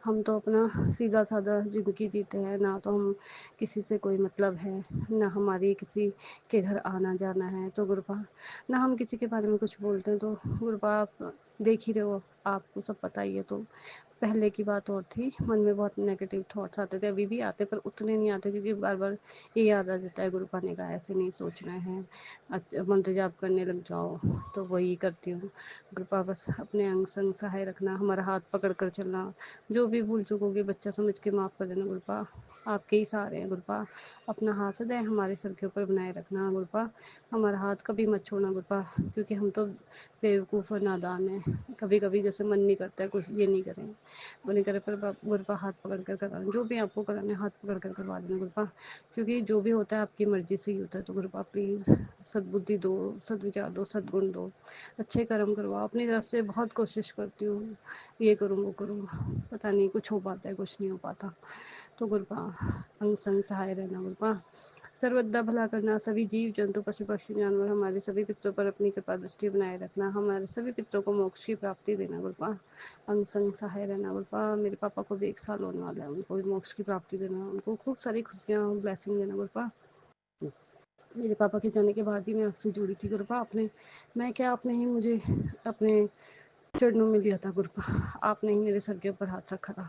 हम तो अपना सीधा साधा ज़िंदगी जीते हैं, ना तो हम किसी से कोई मतलब है, ना हमारी किसी के घर आना जाना है, तो गुरुपा ना हम किसी के बारे में कुछ बोलते हैं। तो गुरुपा आप देख ही रहे हो, आपको सब पता ही है। तो पहले की बात और थी, मन में बहुत नेगेटिव थॉट्स आते थे, अभी भी आते, पर उतने नहीं आते, क्योंकि बार बार ये याद आ जाता है गुरुपा ने कहा ऐसे नहीं सोचना है, मंत्र जाप करने लग जाओ, तो वही करती हूँ। गुरुपा बस अपने अंग संग सहाय रखना, हमारा हाथ पकड़ कर चलना, जो भी भूल चूक होगी बच्चा समझ के माफ़ कर देना गुरुपा, आपके ही सहारे हैं गुरुपा। अपना हाथ सदैव हमारे सर के ऊपर बनाए रखना गुरुपा, हमारा हाथ कभी मत छोड़ना गुरुपा, क्योंकि हम तो बेवकूफ़ और नादान हैं, कभी कभी जैसे मन नहीं करता है कुछ ये नहीं करें, वो नहीं करे, पर गुरुपा हाथ पकड़ कर करवाना, जो भी आपको कराना है हाथ पकड़ कर करवा देना गुरुपा, क्योंकि जो भी होता है आपकी मर्जी से ही होता है। तो गुरुपा प्लीज़ सद्बुद्धि दो, सद्विचार दो, सद्गुण दो, अच्छे कर्म करवाओ। अपनी तरफ से बहुत कोशिश करती हूँ, ये करूँ वो करूँ, पता नहीं कुछ हो पाता है कुछ नहीं हो पाता। तो गुरुपा अंग संग सहाय रहना गुरुपा, सर्वदा भला करना, सभी जीव जंतु पशु पक्षी जानवर हमारे सभी पितरों पर अपनी कृपा दृष्टि बनाए रखना, हमारे सभी पितरों को मोक्ष की प्राप्ति देना गुरुपा, अंग संग सहाय रहना गुरुपा। मेरे पापा को भी 1 साल होने वाला है, उनको भी मोक्ष की प्राप्ति देना, उनको खूब सारी खुशियाँ ब्लेसिंग देना गुरुपा। मेरे पापा के जाने के बाद ही मैं आपसे जुड़ी थी गुरुपा, आपने मैं क्या आपने ही मुझे अपने चरणों में लिया था गुरुपा, आपने ही मेरे सर के ऊपर हाथ रखा था।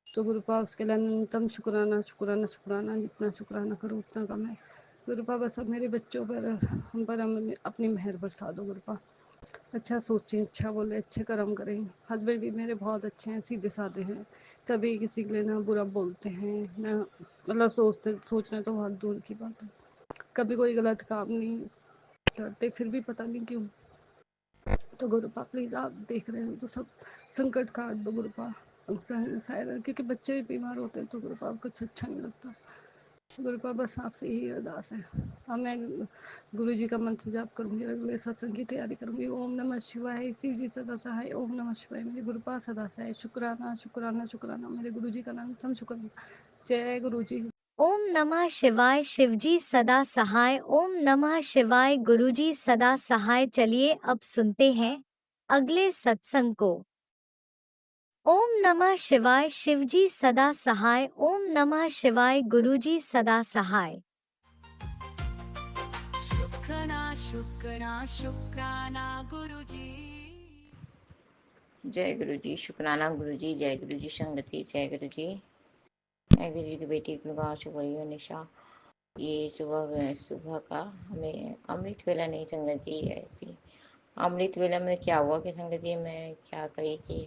तो गुरुपा उसके लिए न्यूनतम शुक्राना शुक्राना शुक्राना, जितना शुक्राना करो उतना कम है गुरुपा। बस अब मेरे बच्चों पर, हम पर अपनी मेहर बरसा दो गुरुपा, अच्छा सोचें, अच्छा बोले, अच्छे कर्म करें। हस्बैंड भी मेरे बहुत अच्छे हैं, सीधे साधे हैं, कभी किसी के लिए ना बुरा बोलते हैं ना, मतलब सोचना तो बहुत दूर की बात है, कभी कोई गलत काम नहीं करते, फिर भी पता नहीं क्यों। तो गुरुपा प्लीज़ आप देख रहे हो तो सब संकट काट दो गुरुपा, शायद क्योंकि बच्चे भी बीमार होते हैं, तो गुरुपा कुछ अच्छा नहीं लगता गुरुपा, बस आपसे यही अरदास है। अब मैं गुरु जी का मंत्र जाप करूंगी, अगले सत्संग की तैयारी करूंगी। ओम नमः शिवाय, शिव जी सदा सहाय, ओम नमः शिवाय, मेरे गुरुपा सदा सहाय, शुक्राना शुक्राना शुक्राना, मेरे गुरु जी का नाम तम शुक्राना। जय गुरु जी। ओम नमः शिवाय, शिवजी सदा सहाय। ओम नमः शिवाय, गुरुजी सदा सहाय। चलिए अब सुनते हैं अगले सत्संग को। ओम नमः शिवाय, शिवजी सदा सहाय। ओम नमः शिवाय, गुरुजी सदा सहाय। शुक्राना शुक्राना गुरुजी। जय गुरु जी, शुक्राना गुरु जी, जय गुरु जी, संगत जी, जय गुरु जी। मैं गुरु जी की बेटी गुलगांव से बोली हूँ निशा। ये सुबह का हमें अमृत वेला नहीं संगत जी, ऐसी अमृत वेला में क्या हुआ कि संगत जी मैं क्या कही कि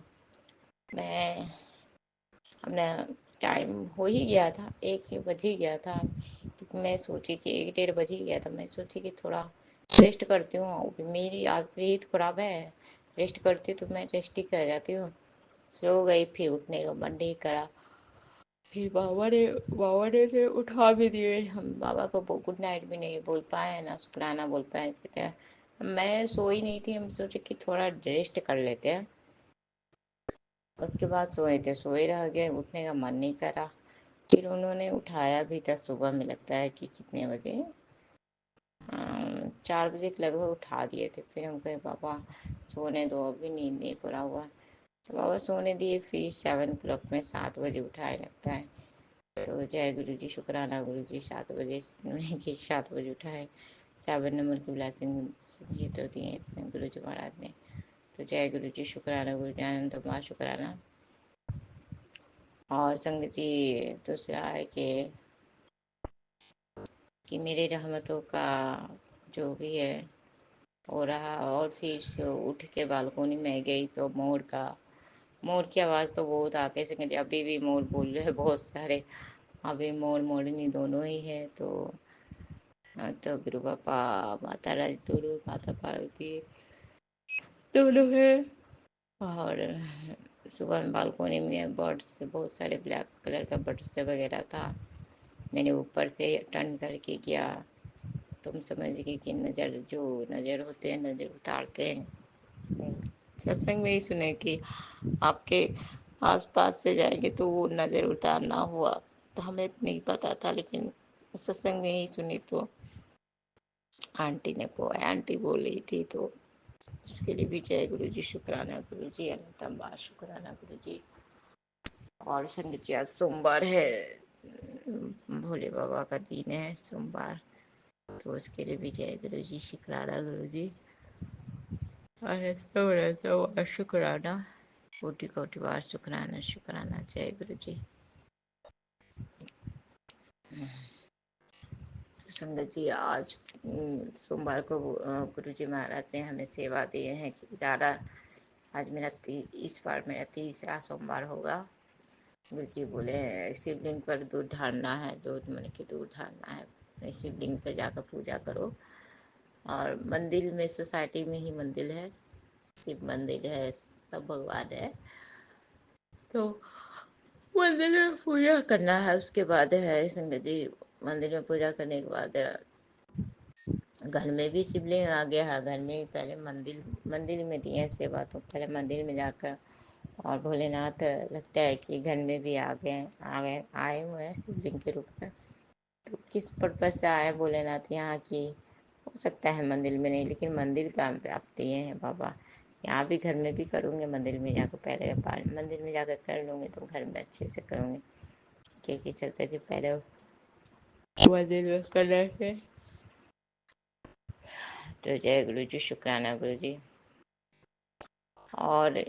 मैं अपना टाइम हो ही गया था, 1 बज ही गया था, तो मैं सोची थी 1 डेढ़ बज ही गया था, मैं सोची कि थोड़ा रेस्ट करती हूँ, मेरी आदत ही तो खराब है, रेस्ट करती हूँ तो मैं रेस्ट ही कर जाती हूँ। सो गई, फिर उठने का मन नहीं करा, फिर बाबा ने से उठा भी दिए, हम बाबा को गुड नाइट भी नहीं बोल पाए ना शुक्राना बोल पाए थे। मैं सोई नहीं थी, हम सोचे कि थोड़ा रेस्ट कर लेते हैं, उसके बाद सोए रह गए, उठने का मन नहीं करा। फिर उन्होंने उठाया भी था, सुबह में लगता है कि कितने बजे 4 बजे के लगभग उठा दिए थे। फिर हम कहे पापा सोने दो, अभी नींद नहीं पूरा हुआ, तो बाबा सोने दिए। फिर 7 o'clock में 7 बजे उठाए लगता है। तो जय गुरु जी, शुक्राना गुरु जी, 7 बजे कि 7 बजे उठाए, 7 नंबर की ब्लेसिंग ये तो दिए गुरु जी महाराज ने। तो जय गुरु जी, शुक्राना गुरु जी, आनंद शुक्राना। और संगत जी दूसरा है कि मेरे रहमतों का जो भी है हो रहा। और फिर उठ के बालकोनी में गई तो मोर की आवाज़ तो बहुत आते संग जी, अभी भी मोर बोल रहे हैं बहुत सारे। अभी मोर मोरनी दोनों ही है। तो गुरु बापा, माता राज दोनों, माता पार्वती दोनों है। और सुबह में बालकोनी में बर्ड्स, बहुत सारे ब्लैक कलर का बर्ड्स वगैरह था। मैंने ऊपर से टर्न करके किया। तुम समझ गए कि नज़र होते हैं, नज़र उतारते हैं। सत्संग में ही सुने कि आपके आसपास से जाएंगे तो वो नज़र उतारना हुआ। तो हमें नहीं पता था, लेकिन सत्संग में ही सुनी तो आंटी बोल रही थी। तो उसके लिए भी जय गुरु जी, शुक्राना गुरु जी, अनंतम बार शुक्राना गुरु जी। और संगत जी, आज सोमवार है, भोले बाबा का दिन है सोमवार, तो उसके लिए भी जय गुरु जी, शुक्राना गुरु जी, अनंतम बार शुक्राना, कोटि कोटि बार शुक्राना शुक्राना, जय गुरु जी। संगत जी, आज सोमवार को गुरु जी महाराज ने हमें सेवा दिए हैं कि ज़्यादा, आज इस बार मेरा तीसरा सोमवार होगा। गुरु जी बोले हैं शिवलिंग पर दूध ढालना है, दूध मन के दूध ढालना है, शिवलिंग पर जाकर पूजा करो। और मंदिर में, सोसाइटी में ही मंदिर है, शिव मंदिर है, सब भगवान है, तो मंदिर में पूजा करना है। उसके बाद है संगत जी, मंदिर में पूजा करने के बाद घर में भी शिवलिंग आ गया है। घर में भी पहले मंदिर में दिए सेवा, तो पहले मंदिर में जाकर, और भोलेनाथ लगता है कि घर में भी आए हुए हैं शिवलिंग के रूप में। तो किस पर्पज से आए भोलेनाथ यहाँ की, हो सकता है मंदिर में नहीं, लेकिन मंदिर का आप दिए हैं बाबा। यहाँ भी घर में भी करूँगे, मंदिर में जाकर पहले मंदिर में जाकर कर लूँगी तो घर में अच्छे से करूँगी, क्योंकि सकता जी पहले मंदिर में करना है। तो जय गुरु जी, शुक्राना गुरु जी। और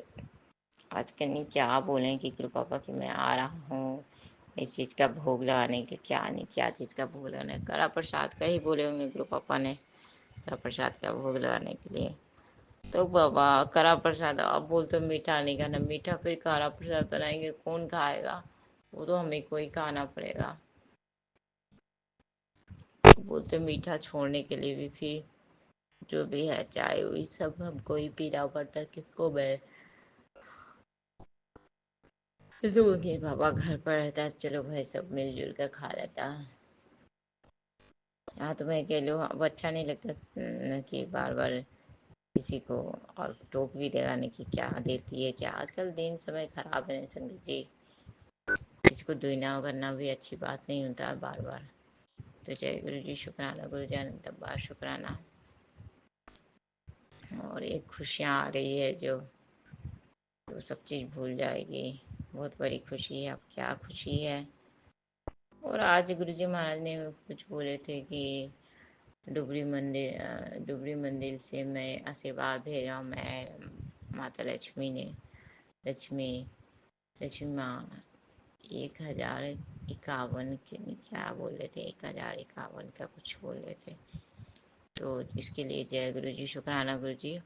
आज कहीं क्या बोलें कि गुरु पापा कि मैं आ रहा हूँ इस चीज़ का भोग लगाने के, क्या चीज़ का भोग लगाने, कड़ा प्रसाद का ही बोले होंगे गुरु पापा ने, कड़ा प्रसाद का भोग लगाने के लिए। तो बाबा कड़ा प्रसाद आप बोलते तो मीठा नहीं खाना, मीठा फिर कड़ा प्रसाद बनाएंगे कौन खाएगा, वो तो हमें को ही खाना पड़ेगा। बोलते मीठा छोड़ने के लिए भी फिर जो भी है चाय वही सब हमको ही पीना पड़ता है, किसको मैं दूंगी। बाबा घर पर रहता है, चलो भाई सब मिलजुल कर खा लेता है। यहाँ तो मैं अकेले हूँ, अब अच्छा नहीं लगता कि बार बार किसी को और टोक भी देगा नहीं कि क्या देती है क्या। आजकल दिन समय खराब है संगत जी, किसी को दुनिया करना भी अच्छी बात नहीं होता बार बार। तो जय गुरु जी, शुक्राना गुरु जी, अनंत बार शुक्राना। और एक खुशियाँ आ रही है जो तो सब चीज़ भूल जाएगी, बहुत बड़ी खुशी है। अब क्या खुशी है। और आज गुरु जी महाराज ने कुछ बोले थे कि डुबरी मंदिर से मैं आशीर्वाद भेजा, मैं माता लक्ष्मी ने, लक्ष्मी लक्ष्मी माँ 1051 के क्या बोल रहे थे, 1051 का कुछ बोल रहे थे। तो इसके लिए जय गुरु जी, शुक्राना गुरु जी।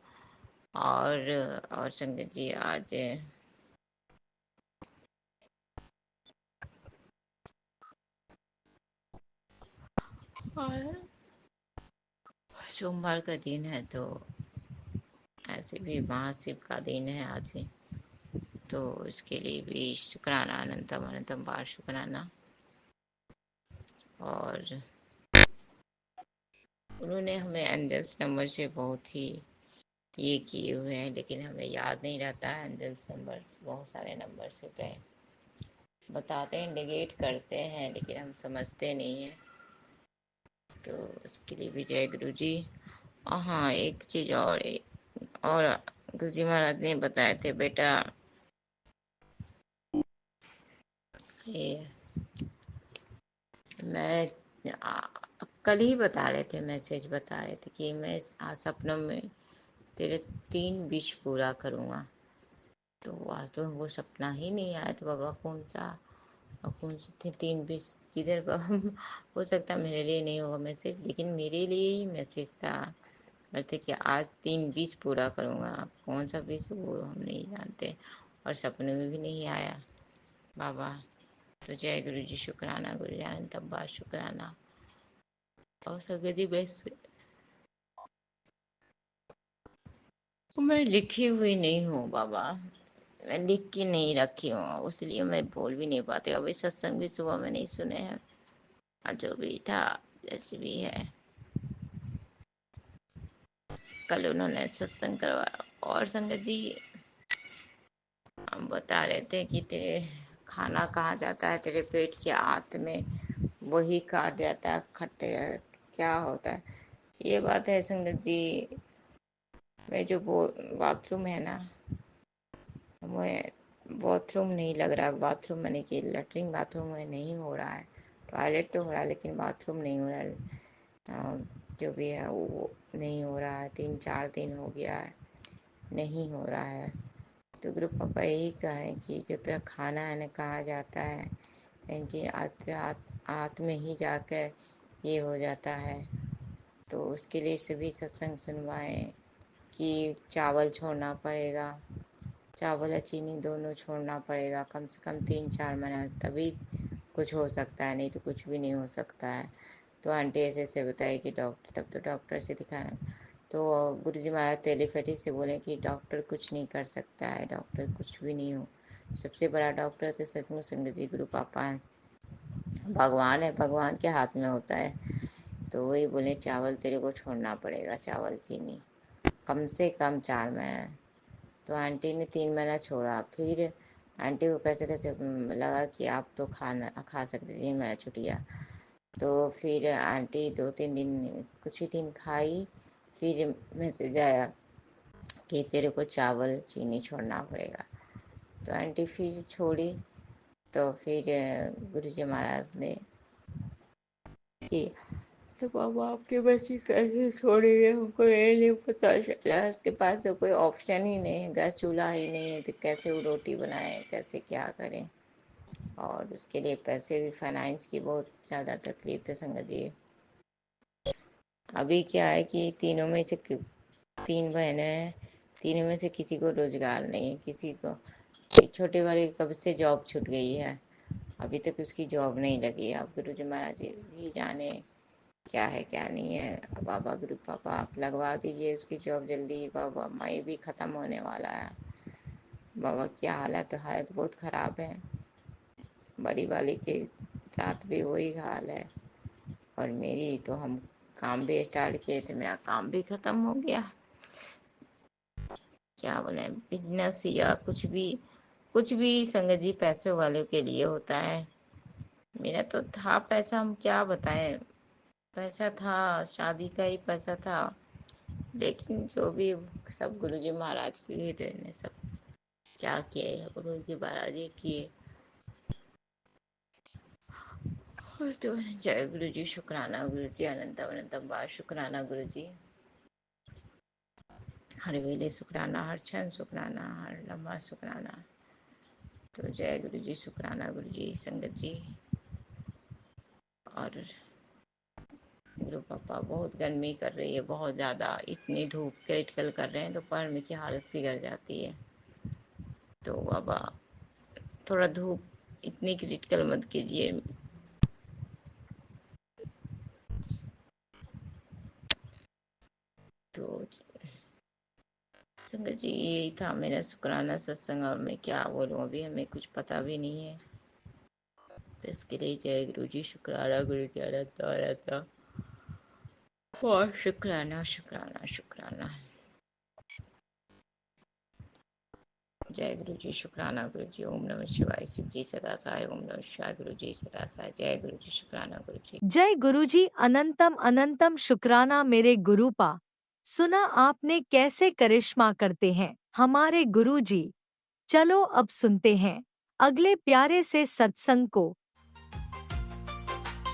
और संगत जी, आज सोमवार का दिन है, तो ऐसे भी महाशिव का दिन है आज ही, तो इसके लिए भी शुक्राना, अनंतम अनंतम बार शुक्राना। और उन्होंने हमें एंजल्स नंबर से बहुत ही ये किए हुए हैं, लेकिन हमें याद नहीं रहता है एंजल्स नंबर्स, बहुत सारे नंबर्स होते हैं, बताते हैं इंडिकेट करते हैं, लेकिन हम समझते नहीं हैं। तो उसके लिए भी जय गुरु जी। हाँ, एक चीज़ और गुरु जी महाराज ने बताए थे बेटा, ये मैं कल ही बता रहे थे, मैसेज बता रहे थे कि मैं आज सपनों में तेरे 3 विश पूरा करूँगा। तो आज तो वो सपना ही नहीं आया, तो बाबा कौन सी थी 3 विश किधर बाबा हो सकता मेरे लिए नहीं होगा मैसेज, लेकिन मेरे लिए ही मैसेज था। बोलते कि आज 3 बीज पूरा करूँगा। कौन सा बीज वो हम नहीं जानते और सपने में भी नहीं आया बाबा। तो जय गुरु जी, शुक्राना गुरु जी, अनंत अब्बा शुक्राना। और संगत जी, बस मैं लिखी हुई नहीं हूँ बाबा, मैं लिख के नहीं रखी हूँ, इसलिए मैं बोल भी नहीं पाती। अभी सत्संग भी सुबह में नहीं सुने हैं, और जो भी था जैसे भी है। कल उन्होंने सत्संग करवाया और संगत जी हम बता रहे थे कि तेरे खाना कहाँ जाता है, तेरे पेट के आंत में वही काट जाता है, खट्टे क्या होता है। ये बात है संगत जी। मैं जो बाथरूम है ना, मैं बाथरूम नहीं लग रहा है। बाथरूम मैंने कि लेटरिन बाथरूम में नहीं हो रहा है, टॉयलेट तो हो रहा है लेकिन बाथरूम नहीं हो रहा है। जो भी है वो नहीं हो रहा है, 3-4 दिन हो गया है, नहीं हो रहा है। तो गुरु पापा यही कहें कि जो तेरा खाना है ना कहाँ जाता है, इनकी आत्म में ही जाकर ये हो जाता है। तो उसके लिए सभी सत्संग सुनवाएं कि चावल छोड़ना पड़ेगा, चावल या चीनी दोनों छोड़ना पड़ेगा कम से कम 3-4 महीना, तभी कुछ हो सकता है, नहीं तो कुछ भी नहीं हो सकता है। तो आंटी ऐसे ऐसे बताए कि डॉक्टर, तब तो डॉक्टर से दिखाना। तो गुरुजी महाराज टेलीपैथी से बोले कि डॉक्टर कुछ नहीं कर सकता है, डॉक्टर कुछ भी नहीं हो। सबसे बड़ा डॉक्टर तो सचमुच संगत जी गुरु पापा है, भगवान है, भगवान के हाथ में होता है। तो वही बोले चावल तेरे को छोड़ना पड़ेगा, चावल चीनी कम से कम 4 महीना। तो आंटी ने 3 महीना छोड़ा। फिर आंटी को कैसे कैसे लगा कि आप तो खाना खा सकते, 3 महीना छुटिया। तो फिर आंटी 2-3 दिन कुछ ही दिन खाई, फिर मैसेज आया कि तेरे को चावल चीनी छोड़ना पड़ेगा। तो आंटी फिर छोड़ी। तो फिर गुरुजी महाराज ने कि तो बाबा आपके बच्चे कैसे छोड़ेंगे, हमको ये नहीं पता चला। उसके पास तो कोई ऑप्शन ही नहीं है, गैस चूल्हा ही नहीं है, तो कैसे वो रोटी बनाए, कैसे क्या करें। और उसके लिए पैसे भी, फाइनेंस की बहुत ज़्यादा तकलीफ है संगत जी। अभी क्या है कि तीनों में से 3 बहनें हैं, तीनों में से किसी को रोजगार नहीं है। किसी को, एक छोटे वाले कब से जॉब छूट गई है, अभी तक उसकी जॉब नहीं लगी है। अब गुरुजी महाराज जी भी जाने क्या है क्या नहीं है। बाबा गुरु पापा आप लगवा दीजिए उसकी जॉब जल्दी। बाबा मई भी ख़त्म होने वाला है। बाबा क्या हालत बहुत ख़राब है। बड़ी वाली के साथ भी वही हाल है, और मेरी तो हम काम भी स्टार्ट किए थे, मेरा काम भी ख़त्म हो गया। क्या बोले, बिजनेस या कुछ भी संगत जी पैसे वालों के लिए होता है। मेरा तो था पैसा, हम क्या बताएं, पैसा था, शादी का ही पैसा था। लेकिन जो भी सब गुरुजी महाराज की ही देन है, सब क्या किए गुरुजी महाराज जी किए। तो जय गुरु जी, शुक्राना गुरु जी, अनंत अनंत बार शुक्राना गुरु जी। हर वेले शुक्राना, हर क्षण शुक्राना, हर लम्हा शुक्राना। तो जय गुरु जी, शुक्राना गुरु जी, संगत जी। और गुरु पापा बहुत गर्मी कर रही है, बहुत ज़्यादा, इतनी धूप क्रिटिकल कर रहे हैं, दोपहर में की हालत बिगड़ जाती है। तो बाबा थोड़ा धूप इतनी क्रिटिकल मत कीजिए। तो संगत जी यही था मेरा शुक्राना सत्संग, और मैं क्या बोलूँ, अभी हमें कुछ पता भी नहीं है। तो इसके लिए जय गुरु जी, शुक्राना गुरु जी, रहता और शुक्राना शुक्राना शुक्राना। जय गुरु जी, शुक्राना गुरु जी, ओम नमः शिवाय, शिव जी सदा सहाय, ओम नमः शिवाय, गुरु जी सदा सहाय। जय गुरु जी, शुक्राना गुरु जी। जय गुरुजी, अनंतम अनंतम शुक्राना मेरे गुरुपा। सुना आपने कैसे करिश्मा करते हैं हमारे गुरुजी। चलो अब सुनते हैं अगले प्यारे से सत्संग को।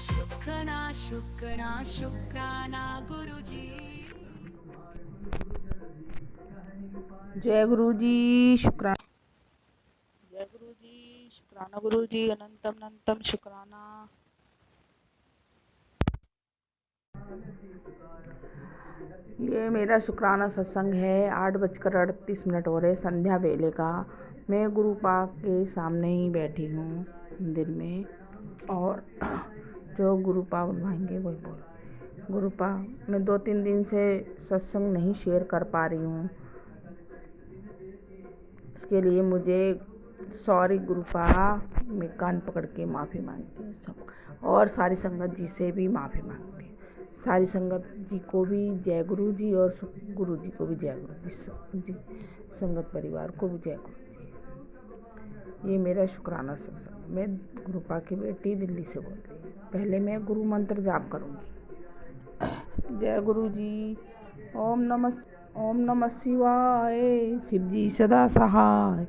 शुक्राना शुक्राना शुक्राना गुरु जी। जय गुरु जी, शुक्राना। जय गुरु जी, शुक्राना गुरु जी, अनंतम अनंतम शुक्राना। ये मेरा शुक्राना सत्संग है। 8:38 हो रहे संध्या वेले का। मैं गुरु पाक के सामने ही बैठी हूँ मंदिर में, और जो गुरु पाक बुलवाएंगे वही बोल। गुरु पाक, मैं 2-3 दिन से सत्संग नहीं शेयर कर पा रही हूँ, इसके लिए मुझे सॉरी गुरु पाक। मैं कान पकड़ के माफ़ी मांगती हूँ सब, और सारी संगत जी से भी माफ़ी मांगती हूँ। सारी संगत जी को भी जय गुरु जी, और गुरु जी को भी जय गुरु जी, संगत परिवार को भी जय गुरु जी। ये मेरा शुक्राना सत्संग। मैं गुरु पाक की बेटी दिल्ली से बोल रही हूँ। पहले मैं गुरु मंत्र जाप करूँगी। जय गुरु जी। ओम नमः शिवाय, शिव जी सदा सहाय।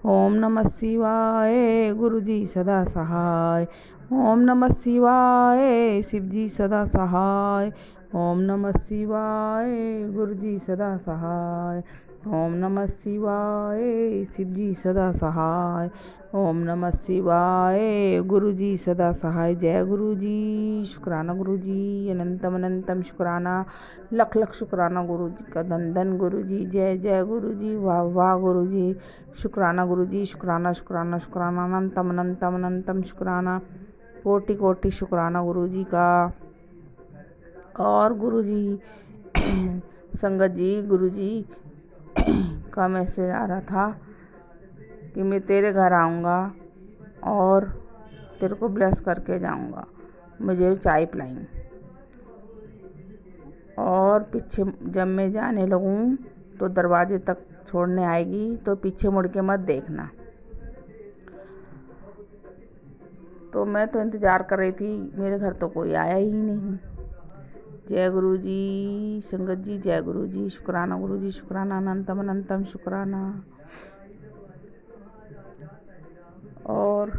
ओम नमः शिवाय, गुरु जी सदा सहाय। ओम नमः शिवाय, शिव जी सदा सहाय। ओम नमः शिवाय, गुरु जी सदा सहाय। ओम नमः शिवाय, शिव जी सदा सहाय। ओम नमः शिवाय, गुरु जी सदा सहाय। जय गुरु जी। शुक्राना गुरु जी, अनंतम अनंतम शुक्राना, लख लख शुक्राना गुरु जी का। धन धन गुरु जी। जय जय गुरु जी। वाह वाह गुरु जी। शुक्राना गुरु जी। शुक्राना शुक्राना शुक्राना, अनंतम अनंतम अनंतम शुक्राना, कोटि कोटि शुक्राना गुरु जी का। और गुरु जी, संगत जी, गुरु जी का मैसेज आ रहा था कि मैं तेरे घर आऊँगा और तेरे को ब्लेस करके जाऊँगा। मुझे चाय पिलाई, और पीछे जब मैं जाने लगूँ तो दरवाजे तक छोड़ने आएगी, तो पीछे मुड़ के मत देखना। तो मैं तो इंतज़ार कर रही थी, मेरे घर तो कोई आया ही नहीं। जय गुरु जी। संगत जी, जय गुरु जी। शुक्राना गुरु जी। शुक्राना, अनंतम अनंतम शुक्राना। और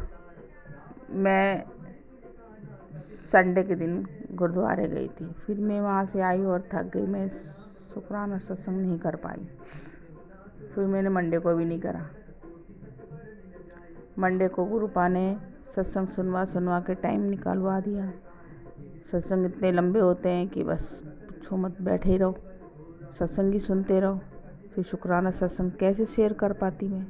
मैं संडे के दिन गुरुद्वारे गई थी, फिर मैं वहाँ से आई और थक गई। मैं शुक्राना सत्संग नहीं कर पाई, फिर मैंने मंडे को भी नहीं करा। मंडे को गुरुपा ने सत्संग सुनवा के टाइम निकालवा दिया। सत्संग इतने लंबे होते हैं कि बस पूछो मत, बैठे ही रहो, सत्संग ही सुनते रहो। फिर शुक्राना सत्संग कैसे शेयर कर पाती मैं।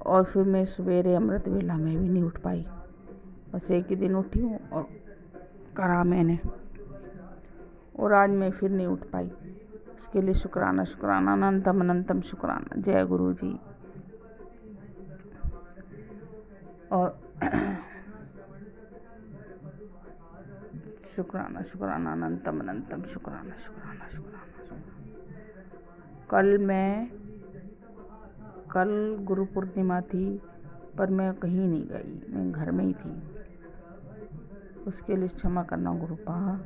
और फिर मैं सवेरे अमृत वेला में भी नहीं उठ पाई, बस एक ही दिन उठी हूँ और करा मैंने, और आज मैं फिर नहीं उठ पाई। इसके लिए शुक्राना शुक्राना, अनंतम अनंतम शुक्राना। जय गुरु जी। और शुक्राना शुक्राना, अनंतम अनंतम शुक्राना शुक्राना शुक्राना। कल गुरु पूर्णिमा थी, पर मैं कहीं नहीं गई, मैं घर में ही थी। उसके लिए क्षमा करना गुरुपा।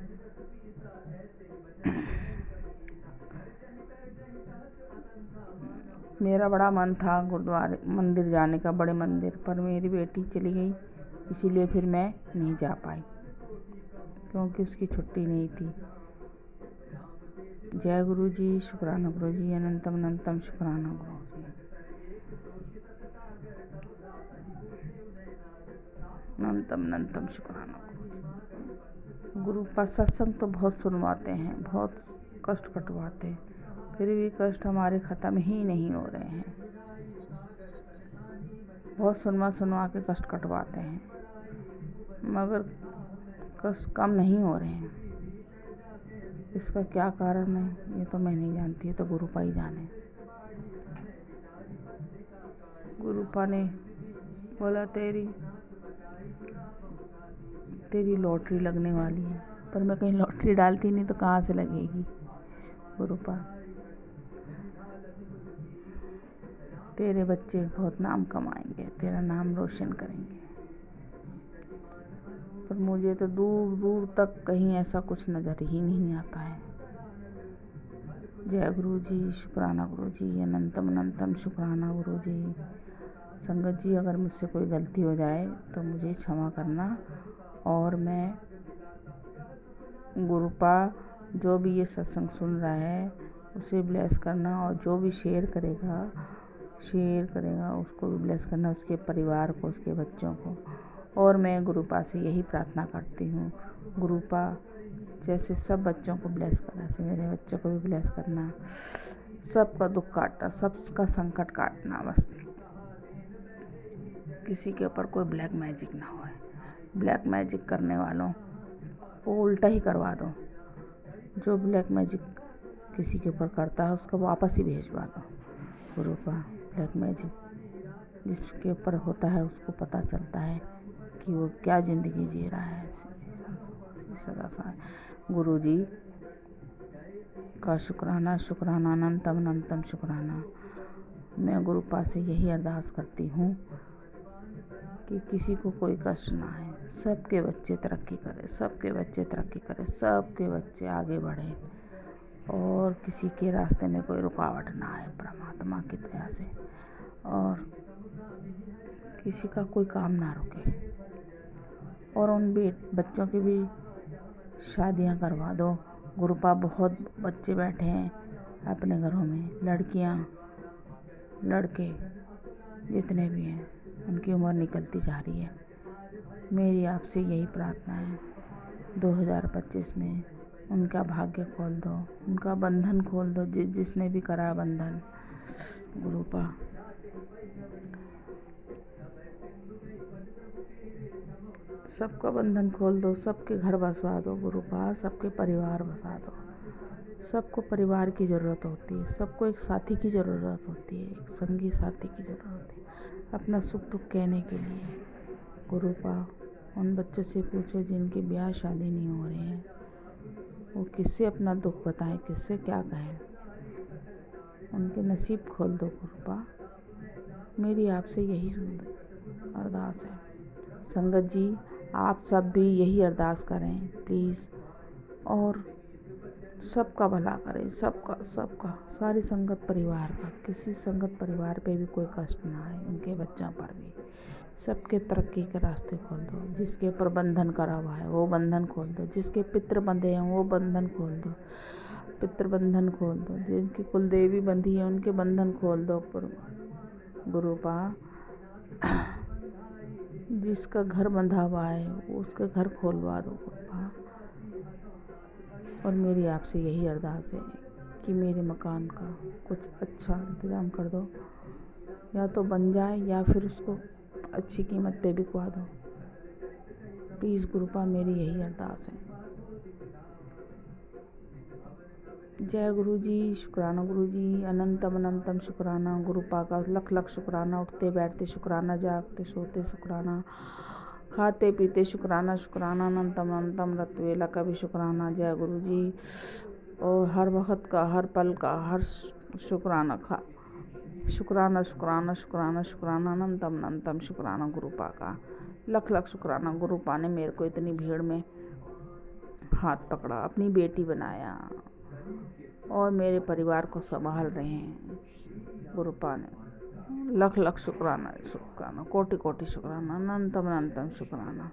मेरा बड़ा मन था गुरुद्वारे मंदिर जाने का, बड़े मंदिर, पर मेरी बेटी चली गई, इसीलिए फिर मैं नहीं जा पाई, क्योंकि उसकी छुट्टी नहीं थी। जय गुरु जी। शुक्राना गुरु जी, अनंतम अनंतम शुक्राना गुरु जी। अनंतम अनंतम शुक्राना गुरु जी। गुरु का सत्संग तो बहुत सुनवाते हैं, बहुत कष्ट कटवाते हैं, फिर भी कष्ट हमारे ख़त्म ही नहीं हो रहे हैं। बहुत सुनवा के कष्ट कटवाते हैं, मगर कष्ट कम नहीं हो रहे हैं। इसका क्या कारण है ये तो मैं नहीं जानती, है तो गुरुपा ही जाने। गुरुपा ने बोला तेरी लॉटरी लगने वाली है, पर मैं कहीं लॉटरी डालती नहीं तो कहाँ से लगेगी। गुरुपा, तेरे बच्चे बहुत नाम कमाएंगे, तेरा नाम रोशन करेंगे, पर मुझे तो दूर दूर तक कहीं ऐसा कुछ नज़र ही नहीं आता है। जय गुरु जी। शुक्राना गुरु जी, अनंतम अनंतम शुक्राना गुरु जी। संगत जी, अगर मुझसे कोई गलती हो जाए तो मुझे क्षमा करना, और मैं गुरुपा जो भी ये सत्संग सुन रहा है उसे ब्लेस करना, और जो भी शेयर करेगा उसको भी ब्लेस करना, उसके परिवार को, उसके बच्चों को। और मैं गुरुपा से यही प्रार्थना करती हूँ, गुरुपा जैसे सब बच्चों को ब्लेस करा, ऐसे मेरे बच्चों को भी ब्लेस करना, सबका दुख काटना, सबका संकट काटना, बस किसी के ऊपर कोई ब्लैक मैजिक ना हो। ब्लैक मैजिक करने वालों को उल्टा ही करवा दो, जो ब्लैक मैजिक किसी के ऊपर करता है उसको वापस ही भेजवा दो। गुरुपा ब्लैक मैजिक जिसके ऊपर होता है उसको पता चलता है कि वो क्या ज़िंदगी जी रहा है। सदा सा गुरु जी का शुक्राना, शुक्राना, अनंतम अनंतम शुक्राना। मैं गुरुपा से यही अरदास करती हूँ कि किसी को कोई कष्ट ना आए, सबके बच्चे तरक्की करें, सबके बच्चे तरक्की करें, सबके बच्चे आगे बढ़ें और किसी के रास्ते में कोई रुकावट ना आए परमात्मा की दया से, और किसी का कोई काम ना रुके, और उन बच्चों की भी शादियां करवा दो। गुरुपा बहुत बच्चे बैठे हैं अपने घरों में, लड़कियां लड़के जितने भी हैं उनकी उम्र निकलती जा रही है। मेरी आपसे यही प्रार्थना है 2025 में उनका भाग्य खोल दो, उनका बंधन खोल दो, जिसने भी करा बंधन। गुरुपा सबका बंधन खोल दो, सबके घर बसवा दो। गुरुपा सबके परिवार बसा दो। सबको परिवार की ज़रूरत होती है, सबको एक साथी की ज़रूरत होती है, एक संगी साथी की ज़रूरत होती है अपना सुख दुख कहने के लिए। गुरुपा उन बच्चों से पूछो जिनके ब्याह शादी नहीं हो रहे हैं, वो किससे अपना दुख बताएं, किससे क्या कहें, उनके नसीब खोल दो। गुरुपा मेरी आपसे यही अरदास है। संगत जी आप सब भी यही अरदास करें प्लीज़, और सबका भला करें, सबका सारी संगत परिवार का, किसी संगत परिवार पे भी कोई कष्ट ना आए, उनके बच्चों पर भी। सबके तरक्की के रास्ते खोल दो, जिसके ऊपर बंधन करा हुआ है वो बंधन खोल दो, जिसके पितृ बंधे हैं वो बंधन खोल दो, पितृ बंधन खोल दो, जिनकी कुलदेवी बंधी है उनके बंधन खोल दो। गुरुपा जिसका घर बंधा हुआ है वो उसका घर खोलवा दो। गुरुपा और मेरी आपसे यही अरदास है कि मेरे मकान का कुछ अच्छा इंतज़ाम कर दो, या तो बन जाए या फिर उसको अच्छी कीमत पे बिकवा दो प्लीज़। गुरुपा मेरी यही अरदास है। जय गुरु जी, शुक्राना गुरु जी, अनंतम अनंतम शुक्राना। गुरुपा का लख लख शुक्राना। उठते बैठते शुक्राना, जागते सोते शुक्राना, खाते पीते शुक्राना, शुक्राना अनंतम अनंतम, रत वेला का भी शुक्राना। जय गुरु जी। और हर वक्त का, हर पल का, हर शुक्राना शुक्राना शुक्राना शुक्राना शुक्राना अनंतम अनंतम शुक्राना। गुरुपा का लख लख शुक्राना। गुरुपा ने मेरे को इतनी भीड़ में हाथ पकड़ा, अपनी बेटी बनाया और मेरे परिवार को संभाल रहे हैं। गुरुपा ने लख लख शुक्राना, शुक्राना, कोटि कोटि शुक्राना, अनंतम अनंतम शुक्राना।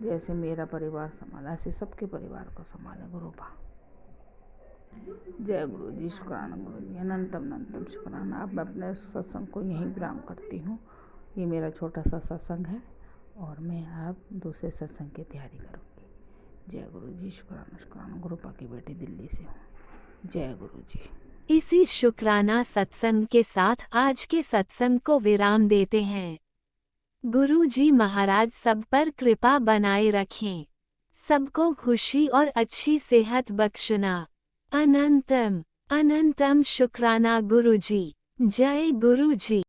जैसे मेरा परिवार संभाला ऐसे सबके परिवार को संभाले गुरुपा। जय गुरु जी, शुक्राना गुरु जी, अनंतम अनंतम शुक्राना। अब मैं अपने सत्संग को यहीं विराम करती हूँ। ये मेरा छोटा सा सत्संग है और मैं अब दूसरे सत्संग की तैयारी करूँगी। जय गुरु जी, शुक्राना शुक्राना। गुरुपा की बेटी दिल्ली से हूँ। जय गुरु जी। इसी शुक्राना सत्संग के साथ आज के सत्संग को विराम देते हैं। गुरु जी महाराज सब पर कृपा बनाए रखें, सबको खुशी और अच्छी सेहत बख्शना। अनंतम अनंतम शुक्राना गुरु जी। जय गुरु जी।